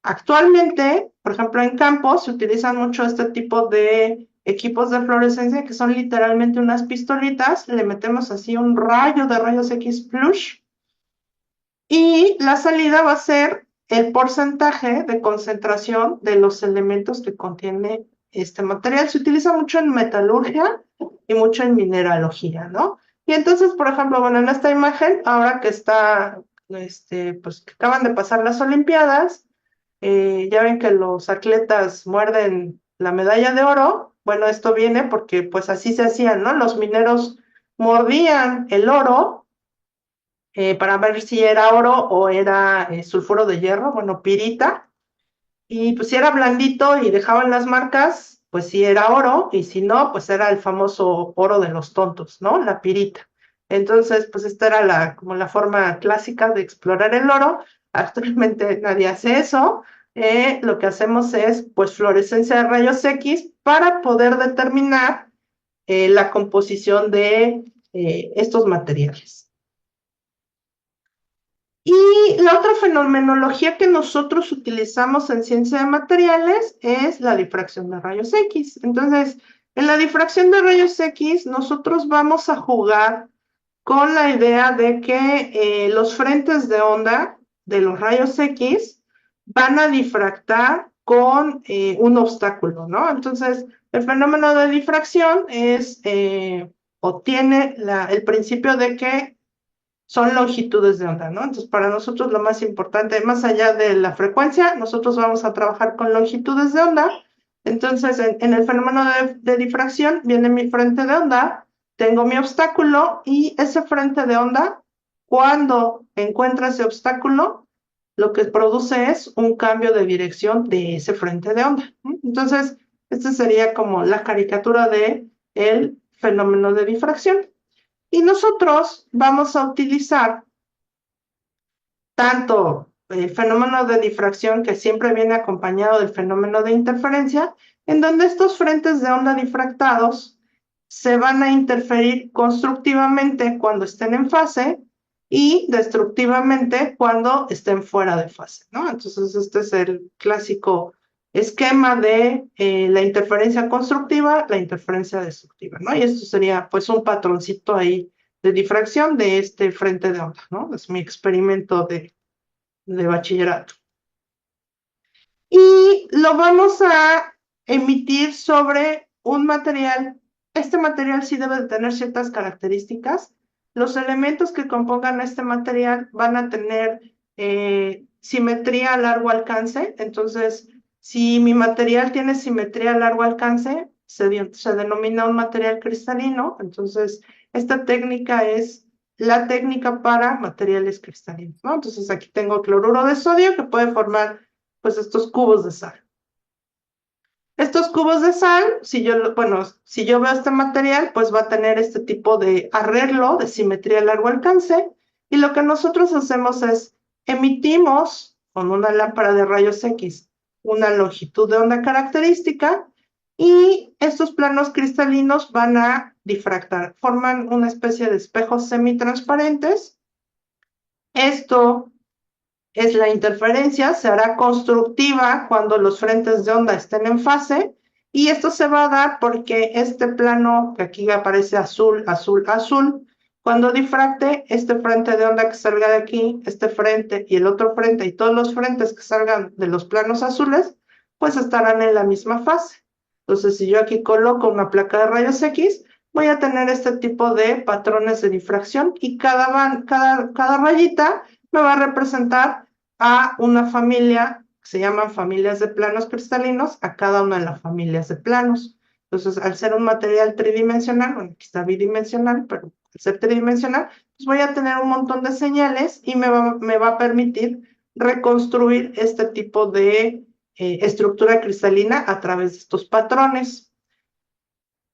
S2: Actualmente, por ejemplo, en campos se utilizan mucho este tipo de equipos de fluorescencia que son literalmente unas pistolitas, le metemos así un rayo de rayos X flush y la salida va a ser el porcentaje de concentración de los elementos que contiene este material. Se utiliza mucho en metalurgia y mucho en mineralogía, ¿no? Y entonces, por ejemplo, bueno, en esta imagen, ahora que pues que acaban de pasar las Olimpiadas, ya ven que los atletas muerden la medalla de oro. Bueno, esto viene porque pues así se hacían, ¿no? Los mineros mordían el oro para ver si era oro o era sulfuro de hierro, bueno, pirita. Y pues si era blandito y dejaban las marcas, pues sí era oro, y si no, pues era el famoso oro de los tontos, ¿no? La pirita. Entonces, pues esta era como la forma clásica de explorar el oro. Actualmente nadie hace eso. Lo que hacemos es, pues, fluorescencia de rayos X para poder determinar la composición de estos materiales. Y la otra fenomenología que nosotros utilizamos en ciencia de materiales es la difracción de rayos X. Entonces, en la difracción de rayos X, nosotros vamos a jugar con la idea de que los frentes de onda de los rayos X van a difractar con un obstáculo, ¿no? Entonces, el fenómeno de difracción o tiene el principio de que son longitudes de onda, ¿no? Entonces, para nosotros lo más importante, más allá de la frecuencia, nosotros vamos a trabajar con longitudes de onda. Entonces, en el fenómeno de difracción viene mi frente de onda, tengo mi obstáculo y ese frente de onda, cuando encuentra ese obstáculo, lo que produce es un cambio de dirección de ese frente de onda. Entonces, esta sería como la caricatura de el fenómeno de difracción. Y nosotros vamos a utilizar tanto el fenómeno de difracción, que siempre viene acompañado del fenómeno de interferencia, en donde estos frentes de onda difractados se van a interferir constructivamente cuando estén en fase y destructivamente cuando estén fuera de fase, ¿no? Entonces, este es el clásico esquema de la interferencia constructiva, la interferencia destructiva, ¿no? Y esto sería, pues, un patroncito ahí de difracción de este frente de onda, ¿no? Es mi experimento de bachillerato. Y lo vamos a emitir sobre un material. Este material sí debe de tener ciertas características. Los elementos que compongan este material van a tener simetría a largo alcance. Entonces, si mi material tiene simetría a largo alcance, se denomina un material cristalino. Entonces, esta técnica es la técnica para materiales cristalinos, ¿no? Entonces, aquí tengo cloruro de sodio que puede formar pues estos cubos de sal. Estos cubos de sal, si yo veo este material, pues va a tener este tipo de arreglo, de simetría a largo alcance, y lo que nosotros hacemos es emitimos con una lámpara de rayos X una longitud de onda característica, y estos planos cristalinos van a difractar, forman una especie de espejos semitransparentes. Esto es la interferencia, se hará constructiva cuando los frentes de onda estén en fase, y esto se va a dar porque este plano que aquí aparece azul, azul, azul, cuando difracte, este frente de onda que salga de aquí, este frente y el otro frente y todos los frentes que salgan de los planos azules, pues estarán en la misma fase. Entonces, si yo aquí coloco una placa de rayos X, voy a tener este tipo de patrones de difracción, y cada rayita me va a representar a una familia, que se llaman familias de planos cristalinos, a cada una de las familias de planos. Entonces, al ser un material tridimensional, bueno, aquí está bidimensional, pero al ser tridimensional, pues voy a tener un montón de señales y me va a permitir reconstruir este tipo de estructura cristalina a través de estos patrones.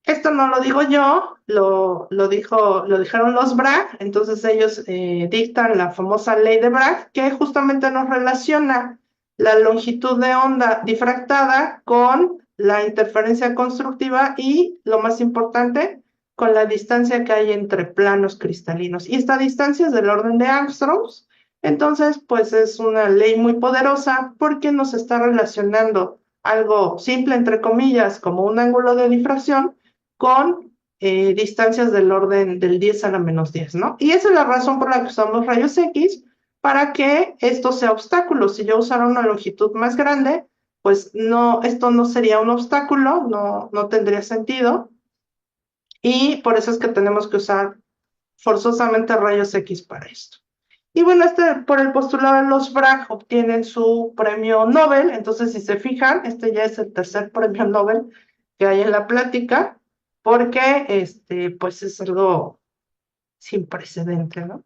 S2: Esto no lo digo yo, lo dijeron los Bragg. Entonces ellos dictan la famosa ley de Bragg, que justamente nos relaciona la longitud de onda difractada con la interferencia constructiva y, lo más importante, con la distancia que hay entre planos cristalinos. Y esta distancia es del orden de angstroms. Entonces, pues es una ley muy poderosa porque nos está relacionando algo simple, entre comillas, como un ángulo de difracción, con distancias del orden del 10 a la menos 10, ¿no? Y esa es la razón por la que usamos rayos X, para que esto sea obstáculo. Si yo usara una longitud más grande, pues no, esto no sería un obstáculo, no tendría sentido, y por eso es que tenemos que usar forzosamente rayos X para esto. Y bueno, por el postulado de los Bragg obtienen su premio Nobel. Entonces, si se fijan, este ya es el tercer premio Nobel que hay en la plática, porque pues es algo sin precedente, ¿no?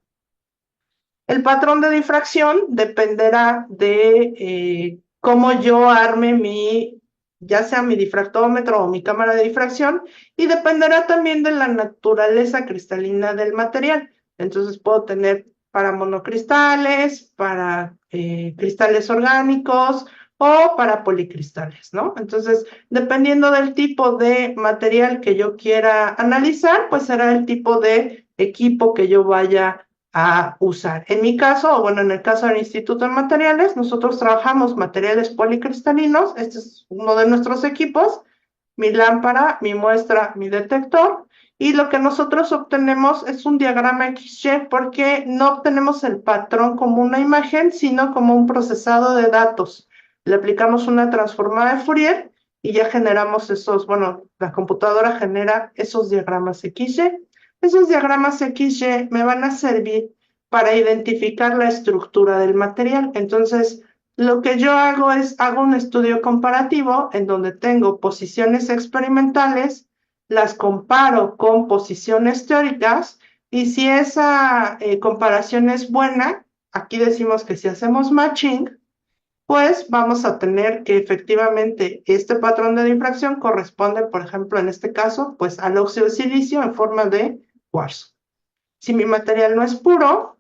S2: El patrón de difracción dependerá de cómo yo arme mi ya sea mi difractómetro o mi cámara de difracción, y dependerá también de la naturaleza cristalina del material. Entonces puedo tener para monocristales, para cristales orgánicos o para policristales, ¿no? Entonces, dependiendo del tipo de material que yo quiera analizar, pues será el tipo de equipo que yo vaya a usar. En mi caso, o bueno, en el caso del Instituto de Materiales, nosotros trabajamos materiales policristalinos. Este es uno de nuestros equipos, mi lámpara, mi muestra, mi detector. Y lo que nosotros obtenemos es un diagrama XY porque no obtenemos el patrón como una imagen, sino como un procesado de datos. Le aplicamos una transformada de Fourier y ya generamos esos, bueno, la computadora genera esos diagramas XY. Esos diagramas XY me van a servir para identificar la estructura del material. Entonces, lo que yo hago es, hago un estudio comparativo en donde tengo posiciones experimentales, las comparo con posiciones teóricas y si esa comparación es buena, aquí decimos que si hacemos matching, pues vamos a tener que efectivamente este patrón de difracción corresponde, por ejemplo, en este caso, pues al óxido de silicio en forma de cuarzo. Si mi material no es puro,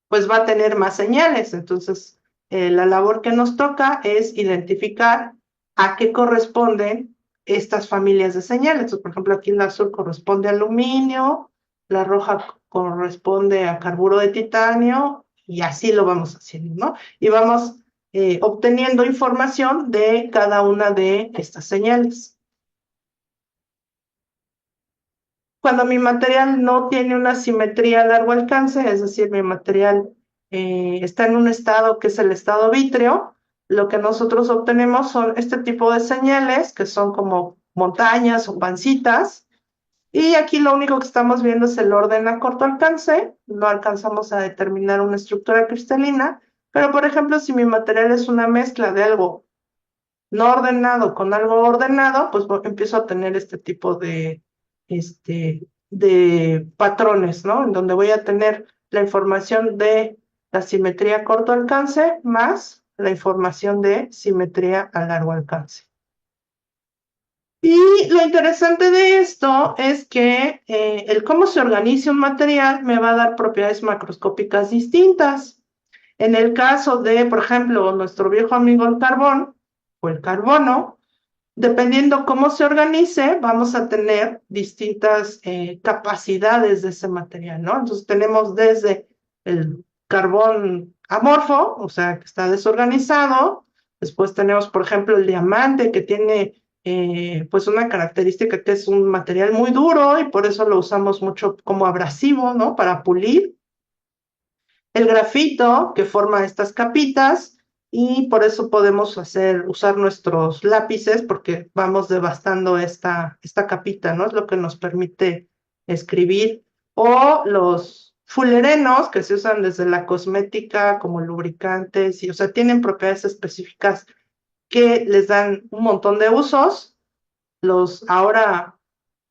S2: pues va a tener más señales. Entonces, la labor que nos toca es identificar a qué corresponden estas familias de señales. Entonces, por ejemplo, aquí la azul corresponde a aluminio, la roja corresponde a carburo de titanio, y así lo vamos haciendo, ¿no? Y vamos obteniendo información de cada una de estas señales. Cuando mi material no tiene una simetría a largo alcance, es decir, mi material está en un estado que es el estado vítreo, lo que nosotros obtenemos son este tipo de señales que son como montañas o pancitas. Y aquí lo único que estamos viendo es el orden a corto alcance, no alcanzamos a determinar una estructura cristalina, pero por ejemplo, si mi material es una mezcla de algo no ordenado con algo ordenado, pues empiezo a tener este tipo de patrones, ¿no? En donde voy a tener la información de la simetría a corto alcance más la información de simetría a largo alcance. Y lo interesante de esto es que el cómo se organiza un material me va a dar propiedades macroscópicas distintas. En el caso de, por ejemplo, nuestro viejo amigo el carbón o el carbono, dependiendo cómo se organice, vamos a tener distintas capacidades de ese material, ¿no? Entonces tenemos desde el carbón amorfo, o sea, que está desorganizado. Después tenemos, por ejemplo, el diamante, que tiene pues una característica que es un material muy duro y por eso lo usamos mucho como abrasivo, ¿no? Para pulir. El grafito, que forma estas capitas, y por eso podemos usar nuestros lápices, porque vamos devastando esta capita, ¿no? Es lo que nos permite escribir. O los fulerenos, que se usan desde la cosmética como lubricantes, y, o sea, tienen propiedades específicas que les dan un montón de usos. Los ahora,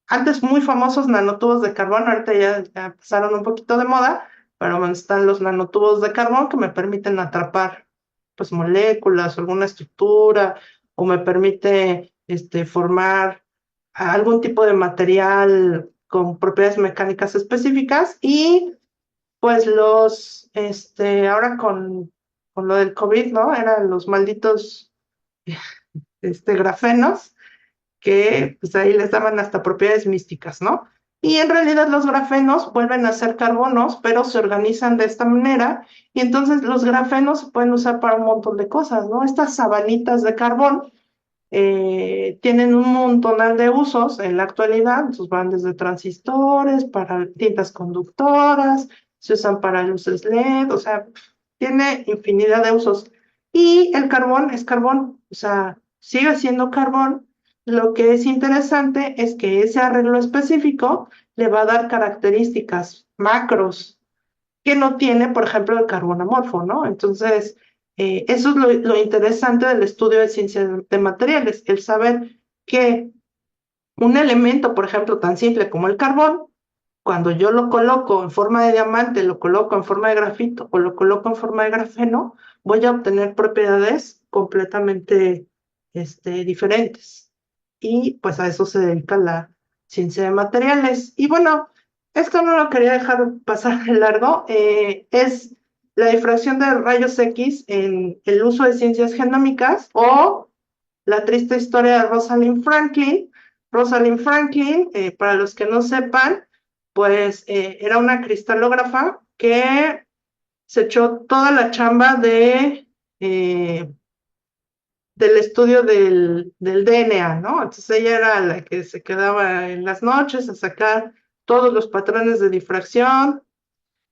S2: antes muy famosos nanotubos de carbón, ahorita ya pasaron un poquito de moda, pero bueno, están los nanotubos de carbón que me permiten atrapar pues moléculas o alguna estructura, o me permite formar algún tipo de material con propiedades mecánicas específicas. Y pues ahora con lo del COVID, ¿no? Eran los malditos grafenos que pues ahí les daban hasta propiedades místicas, ¿no? Y en realidad los grafenos vuelven a ser carbonos, pero se organizan de esta manera, y entonces los grafenos se pueden usar para un montón de cosas, ¿no? Estas sabanitas de carbón tienen un montonal de usos en la actualidad. Entonces van desde transistores, para tintas conductoras, se usan para luces LED, o sea, tiene infinidad de usos. Y el carbón es carbón, o sea, sigue siendo carbón. Lo que es interesante es que ese arreglo específico le va a dar características macros que no tiene, por ejemplo, el carbón amorfo, ¿no? Entonces, eso es lo interesante del estudio de ciencias de materiales, el saber que un elemento, por ejemplo, tan simple como el carbón, cuando yo lo coloco en forma de diamante, lo coloco en forma de grafito o lo coloco en forma de grafeno, voy a obtener propiedades completamente diferentes. Y pues a eso se dedica la ciencia de materiales. Y bueno, esto no lo quería dejar pasar de largo, es la difracción de rayos X en el uso de ciencias genómicas o la triste historia de Rosalind Franklin. Rosalind Franklin, para los que no sepan, pues era una cristalógrafa que se echó toda la chamba del estudio del DNA, ¿no? Entonces ella era la que se quedaba en las noches a sacar todos los patrones de difracción.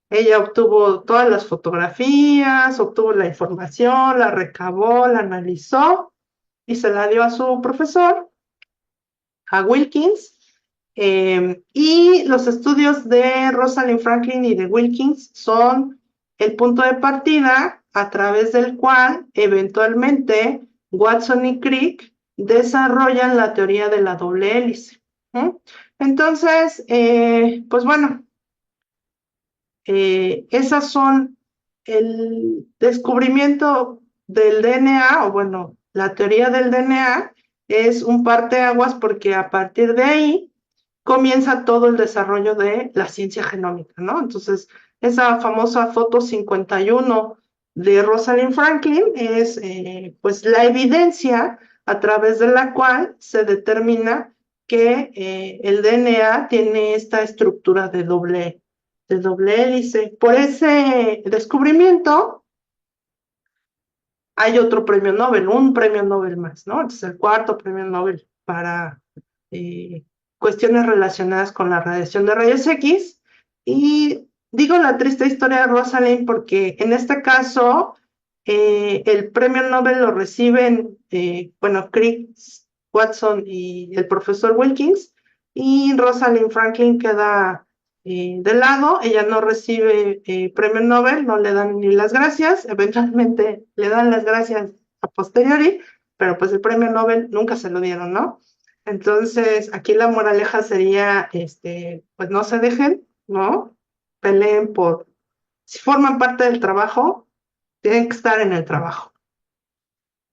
S2: Ella obtuvo todas las fotografías, obtuvo la información, la recabó, la analizó y se la dio a su profesor, a Wilkins. Y los estudios de Rosalind Franklin y de Wilkins son el punto de partida a través del cual eventualmente Watson y Crick desarrollan la teoría de la doble hélice. Entonces, pues bueno, esas son el descubrimiento del DNA, o bueno, la teoría del DNA es un parteaguas porque a partir de ahí comienza todo el desarrollo de la ciencia genómica, ¿no? Entonces, esa famosa foto 51 de Rosalind Franklin es pues la evidencia a través de la cual se determina que el DNA tiene esta estructura de doble hélice. Por ese descubrimiento hay otro premio Nobel, un premio Nobel más, ¿no? Entonces, el cuarto premio Nobel para eh, cuestiones relacionadas con la radiación de rayos X. Y digo la triste historia de Rosalind porque en este caso el premio Nobel lo reciben, bueno, Crick, Watson y el profesor Wilkins, y Rosalind Franklin queda de lado, ella no recibe premio Nobel, no le dan ni las gracias, eventualmente le dan las gracias a posteriori, pero pues el premio Nobel nunca se lo dieron, ¿no? Entonces, aquí la moraleja sería, pues no se dejen, ¿no? Peleen si forman parte del trabajo, tienen que estar en el trabajo.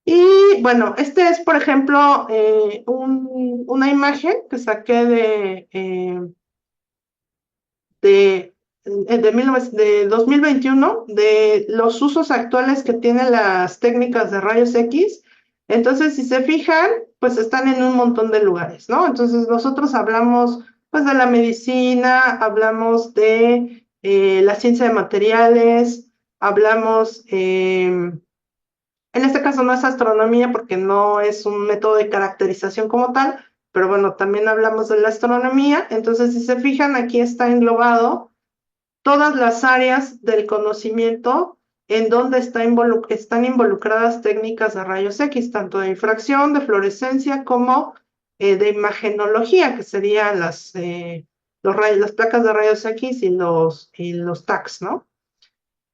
S2: Y bueno, este es, por ejemplo, una imagen que saqué de 2021 de los usos actuales que tienen las técnicas de rayos X. Entonces, si se fijan, pues están en un montón de lugares, ¿no? Entonces, nosotros hablamos pues de la medicina, hablamos de la ciencia de materiales, hablamos, en este caso no es astronomía porque no es un método de caracterización como tal, pero bueno, también hablamos de la astronomía. Entonces, si se fijan, aquí está englobado todas las áreas del conocimiento en donde están involucradas técnicas de rayos X, tanto de difracción, de fluorescencia, como de imagenología, que serían las placas de rayos X y los TACs, ¿no?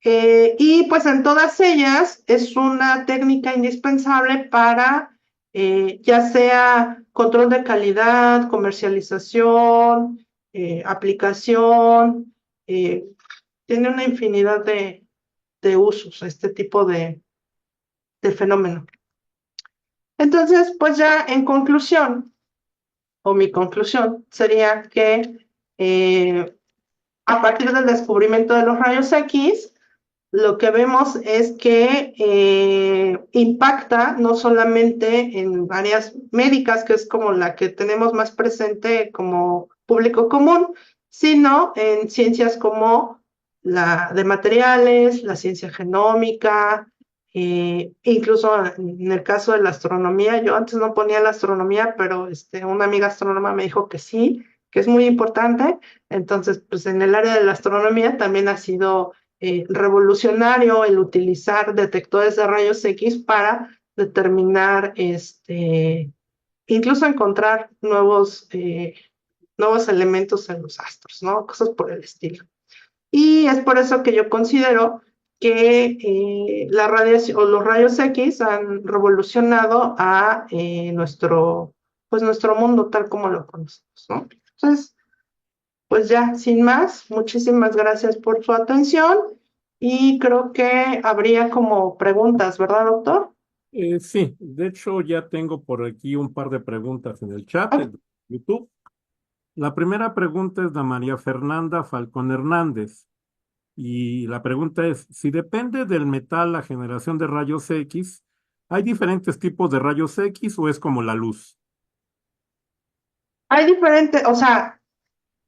S2: Y pues en todas ellas es una técnica indispensable para ya sea control de calidad, comercialización, aplicación, eh, tiene una infinidad de usos este tipo de fenómeno. Entonces, pues ya en conclusión, o mi conclusión sería que a partir del descubrimiento de los rayos X, lo que vemos es que impacta no solamente en áreas médicas, que es como la que tenemos más presente como público común, sino en ciencias como la de materiales, la ciencia genómica, incluso en el caso de la astronomía. Yo antes no ponía la astronomía, pero una amiga astrónoma me dijo que sí, que es muy importante. Entonces, pues en el área de la astronomía también ha sido revolucionario el utilizar detectores de rayos X para determinar, incluso encontrar nuevos elementos en los astros, ¿no? Cosas por el estilo. Y es por eso que yo considero que la radiación o los rayos X han revolucionado a nuestro mundo tal como lo conocemos, ¿no? Entonces, pues ya, sin más, muchísimas gracias por su atención y creo que habría como preguntas, ¿verdad, doctor?
S1: Sí, de hecho ya tengo por aquí un par de preguntas en el chat
S2: Ok.
S1: de YouTube. La primera pregunta es de María Fernanda Falcón Hernández. Y la pregunta es, si depende del metal la generación de rayos X, ¿hay diferentes tipos de rayos X o es como la luz?
S2: Hay diferentes, o sea,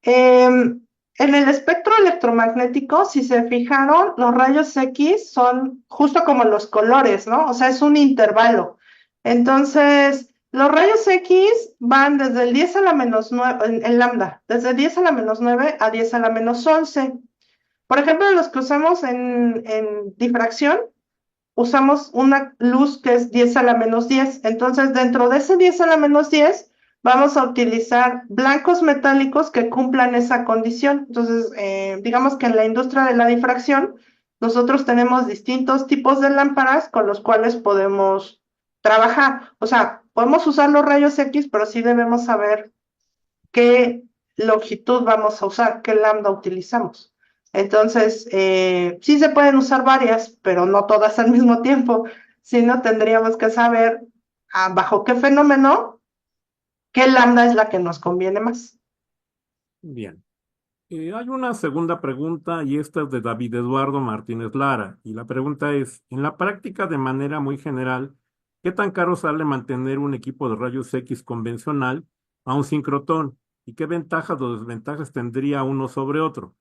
S2: en el espectro electromagnético, si se fijaron, los rayos X son justo como los colores, ¿no? O sea, es un intervalo. Entonces, los rayos X van desde el 10 a la menos 9 en lambda, desde 10 a la menos 9 a 10 a la menos 11. Por ejemplo, los que usamos en difracción, usamos una luz que es 10 a la menos 10. Entonces, dentro de ese 10 a la menos 10, vamos a utilizar blancos metálicos que cumplan esa condición. Entonces, digamos que en la industria de la difracción, nosotros tenemos distintos tipos de lámparas con los cuales podemos trabajar. O sea, podemos usar los rayos X, pero sí debemos saber qué longitud vamos a usar, qué lambda utilizamos. Entonces, sí se pueden usar varias, pero no todas al mismo tiempo. Si no, tendríamos que saber bajo qué fenómeno, qué lambda es la que nos conviene más.
S1: Bien. Hay una segunda pregunta y esta es de David Eduardo Martínez Lara. Y la pregunta es, en la práctica de manera muy general, ¿qué tan caro sale mantener un equipo de rayos X convencional a un sincrotrón? ¿Y qué ventajas o desventajas tendría uno sobre otro?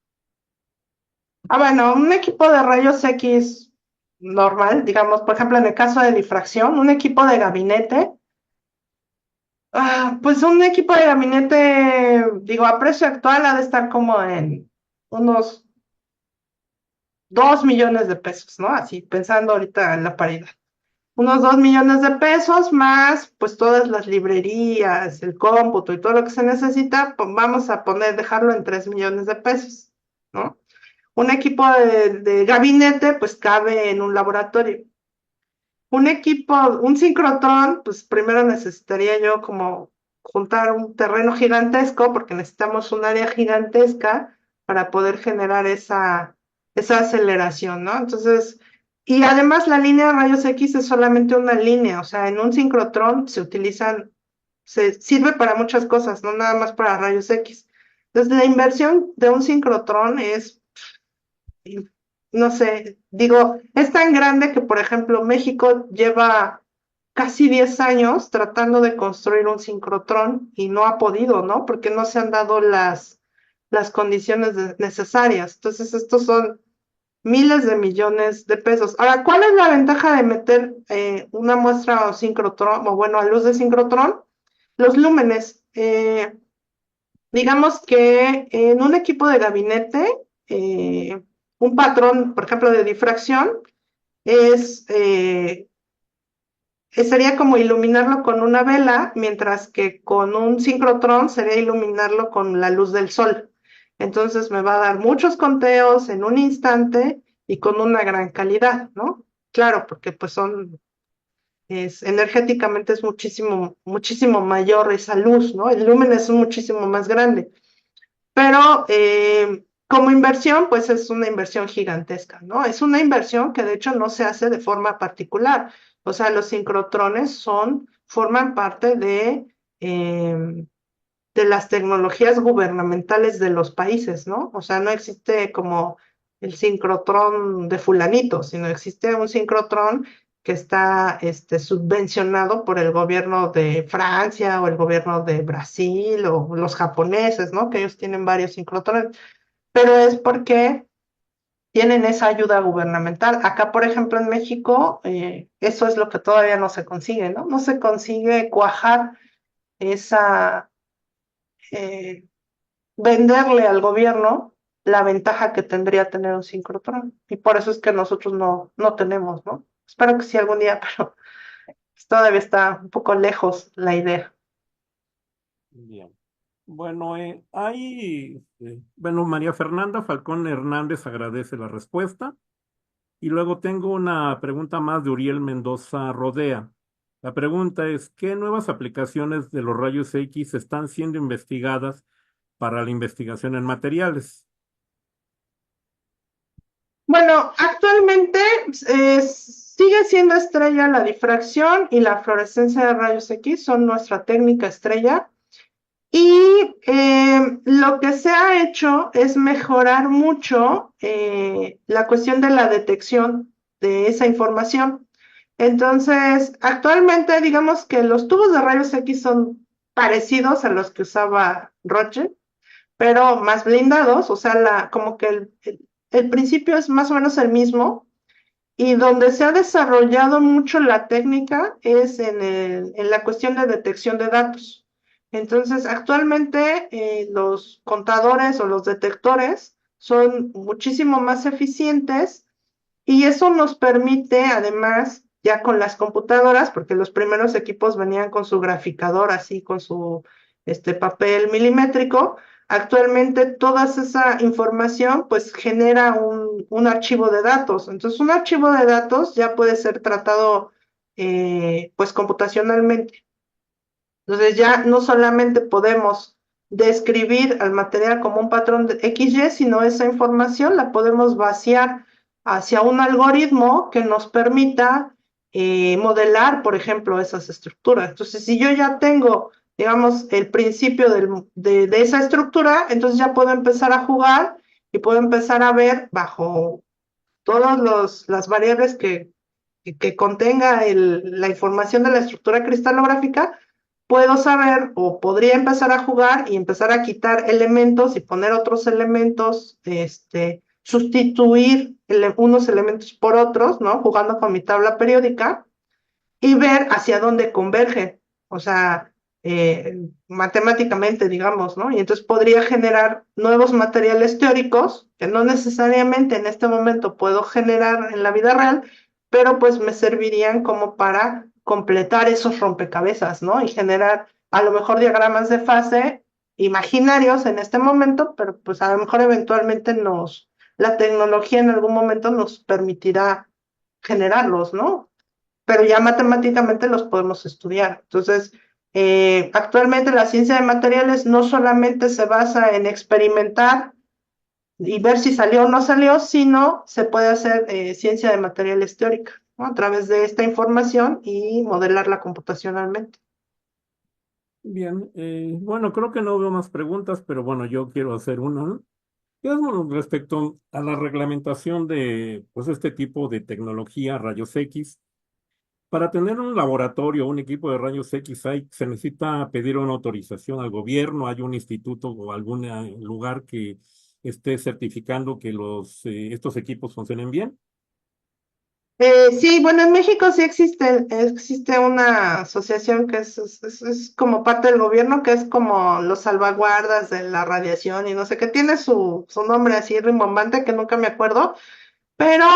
S2: Bueno, un equipo de rayos X normal, digamos, por ejemplo, en el caso de difracción, un equipo de gabinete, pues un equipo de gabinete, digo, a precio actual ha de estar como en unos 2 millones de pesos, ¿no? Así pensando ahorita en la paridad. Unos 2 millones de pesos más, pues todas las librerías, el cómputo y todo lo que se necesita, pues vamos a poner, dejarlo en 3 millones de pesos, ¿no? Un equipo de gabinete, pues cabe en un laboratorio. Un equipo, un sincrotrón, pues primero necesitaría yo como juntar un terreno gigantesco, porque necesitamos un área gigantesca para poder generar esa aceleración, ¿no? Entonces, y además la línea de rayos X es solamente una línea, o sea, en un sincrotrón se sirve para muchas cosas, no nada más para rayos X. Entonces, la inversión de un sincrotrón es no sé, digo, es tan grande que, por ejemplo, México lleva casi 10 años tratando de construir un sincrotrón y no ha podido, ¿no? Porque no se han dado las condiciones necesarias. Entonces, estos son miles de millones de pesos. Ahora, ¿cuál es la ventaja de meter una muestra o sincrotrón, o bueno, a luz de sincrotrón? Los lúmenes. Digamos que en un equipo de gabinete, un patrón, por ejemplo, de difracción, es, sería como iluminarlo con una vela, mientras que con un sincrotrón sería iluminarlo con la luz del sol. Entonces me va a dar muchos conteos en un instante y con una gran calidad, ¿no? Claro, porque pues energéticamente es muchísimo, muchísimo mayor esa luz, ¿no? El lumen es muchísimo más grande. Pero como inversión, pues es una inversión gigantesca, ¿no? Es una inversión que de hecho no se hace de forma particular. O sea, los sincrotrones forman parte de las tecnologías gubernamentales de los países, ¿no? O sea, no existe como el sincrotrón de fulanito, sino existe un sincrotrón que está subvencionado por el gobierno de Francia o el gobierno de Brasil o los japoneses, ¿no? Que ellos tienen varios sincrotrones, pero es porque tienen esa ayuda gubernamental. Acá, por ejemplo, en México, eso es lo que todavía no se consigue, ¿no? No se consigue cuajar esa, eh, venderle al gobierno la ventaja que tendría tener un sincrotrón. Y por eso es que nosotros no tenemos, ¿no? Espero que sí algún día, pero todavía está un poco lejos la idea.
S1: Bien. Bueno, bueno, María Fernanda Falcón Hernández agradece la respuesta. Y luego tengo una pregunta más de Uriel Mendoza Rodea. La pregunta es, ¿qué nuevas aplicaciones de los rayos X están siendo investigadas para la investigación en materiales?
S2: Bueno, actualmente Sigue siendo estrella la difracción y la fluorescencia de rayos X, son nuestra técnica estrella. Y lo que se ha hecho es mejorar mucho la cuestión de la detección de esa información. Entonces, actualmente digamos que los tubos de rayos X son parecidos a los que usaba Roche, pero más blindados, o sea, como que el principio es más o menos el mismo, y donde se ha desarrollado mucho la técnica es en la cuestión de detección de datos. Entonces, actualmente los contadores o los detectores son muchísimo más eficientes y eso nos permite, además, ya con las computadoras, porque los primeros equipos venían con su graficador, así con su papel milimétrico. Actualmente toda esa información pues genera un archivo de datos. Entonces un archivo de datos ya puede ser tratado pues computacionalmente. Entonces ya no solamente podemos describir al material como un patrón de XY, sino esa información la podemos vaciar hacia un algoritmo que nos permita modelar, por ejemplo, esas estructuras. Entonces, si yo ya tengo, digamos, el principio de esa estructura, entonces ya puedo empezar a jugar y puedo empezar a ver bajo todas las variables que contenga la información de la estructura cristalográfica, puedo saber o podría empezar a jugar y empezar a quitar elementos y poner otros elementos, sustituir unos elementos por otros, ¿no? Jugando con mi tabla periódica y ver hacia dónde convergen, o sea, matemáticamente, digamos, ¿no? Y entonces podría generar nuevos materiales teóricos que no necesariamente en este momento puedo generar en la vida real, pero pues me servirían como para completar esos rompecabezas, ¿no? Y generar a lo mejor diagramas de fase imaginarios en este momento, pero pues a lo mejor eventualmente la tecnología en algún momento nos permitirá generarlos, ¿no? Pero ya matemáticamente los podemos estudiar. Entonces, actualmente la ciencia de materiales no solamente se basa en experimentar y ver si salió o no salió, sino se puede hacer ciencia de materiales teórica, ¿no? A través de esta información y modelarla computacionalmente.
S1: Bien, bueno, creo que no veo más preguntas, pero bueno, yo quiero hacer una, ¿no? ¿Qué es, bueno, respecto a la reglamentación de pues, este tipo de tecnología, rayos X? Para tener un laboratorio, un equipo de rayos X, se necesita pedir una autorización al gobierno, hay un instituto o algún lugar que esté certificando que estos equipos funcionen bien.
S2: Sí, bueno, en México sí existe una asociación que es como parte del gobierno, que es como los salvaguardas de la radiación y no sé qué, tiene su nombre así rimbombante que nunca me acuerdo, pero,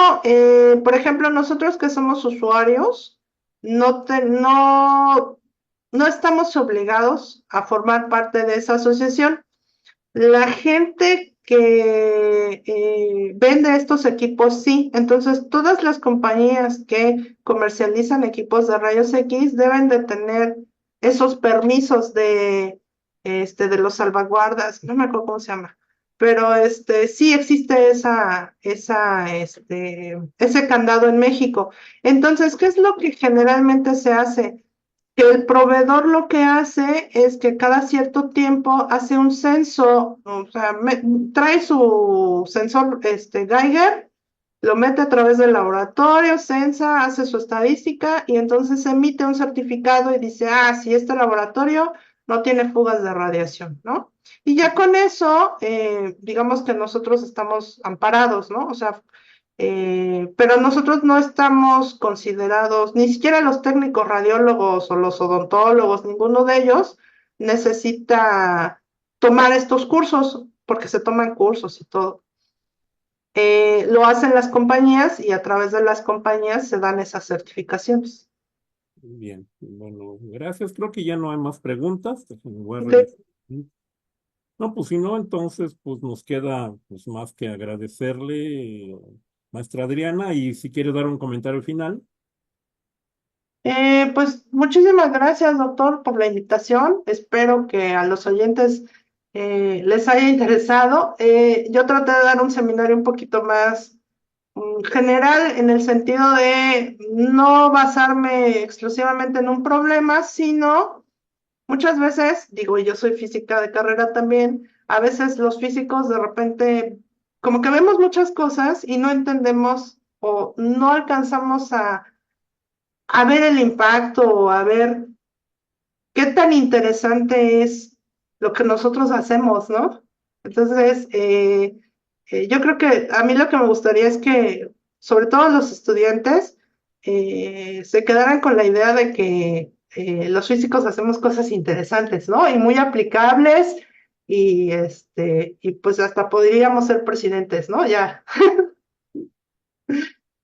S2: por ejemplo, nosotros que somos usuarios, no estamos obligados a formar parte de esa asociación. La gente que vende estos equipos, sí. Entonces, todas las compañías que comercializan equipos de rayos X deben de tener esos permisos de los salvaguardas. No me acuerdo cómo se llama. Pero sí existe ese candado en México. Entonces, ¿qué es lo que generalmente se hace? Que el proveedor lo que hace es que cada cierto tiempo hace un censo, o sea, trae su sensor Geiger, lo mete a través del laboratorio, censa, hace su estadística y entonces emite un certificado y dice, ah, si este laboratorio no tiene fugas de radiación, ¿no? Y ya con eso, digamos que nosotros estamos amparados, ¿no? O sea, pero nosotros no estamos considerados, ni siquiera los técnicos radiólogos o los odontólogos, ninguno de ellos necesita tomar estos cursos, porque se toman cursos y todo. Lo hacen las compañías y a través de las compañías se dan esas certificaciones.
S1: Bien, bueno, gracias. Creo que ya no hay más preguntas. Voy a
S2: Ok.
S1: revisar. No, pues si no, entonces pues nos queda pues más que agradecerle, maestra Adriana, y si quiere dar un comentario final.
S2: Pues muchísimas gracias, doctor, por la invitación. Espero que a los oyentes les haya interesado. Yo traté de dar un seminario un poquito más general en el sentido de no basarme exclusivamente en un problema, sino muchas veces, digo, y yo soy física de carrera también, a veces los físicos de repente como que vemos muchas cosas y no entendemos o no alcanzamos a ver el impacto o a ver qué tan interesante es lo que nosotros hacemos, ¿no? Entonces, yo creo que a mí lo que me gustaría es que, sobre todo los estudiantes, se quedaran con la idea de que los físicos hacemos cosas interesantes, ¿no? Y muy aplicables y pues hasta podríamos ser presidentes, ¿no? Ya.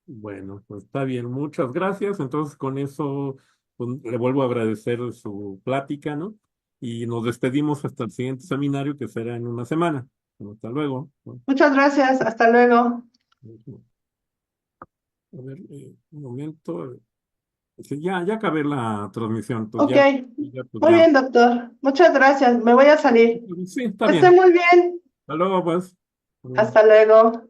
S1: Bueno, pues está bien, muchas gracias. Entonces, con eso pues, le vuelvo a agradecer su plática, ¿no? Y nos despedimos hasta el siguiente seminario que será en una semana. Bueno, hasta luego. Bueno,
S2: Muchas gracias. Hasta luego.
S1: a ver, un momento. Sí, ya acabé la transmisión, entonces
S2: Ok.
S1: pues
S2: Muy
S1: ya.
S2: bien, doctor. Muchas gracias. Me voy a salir.
S1: Sí, está
S2: Que esté
S1: bien.
S2: muy bien.
S1: Hasta luego, pues.
S2: Hasta luego.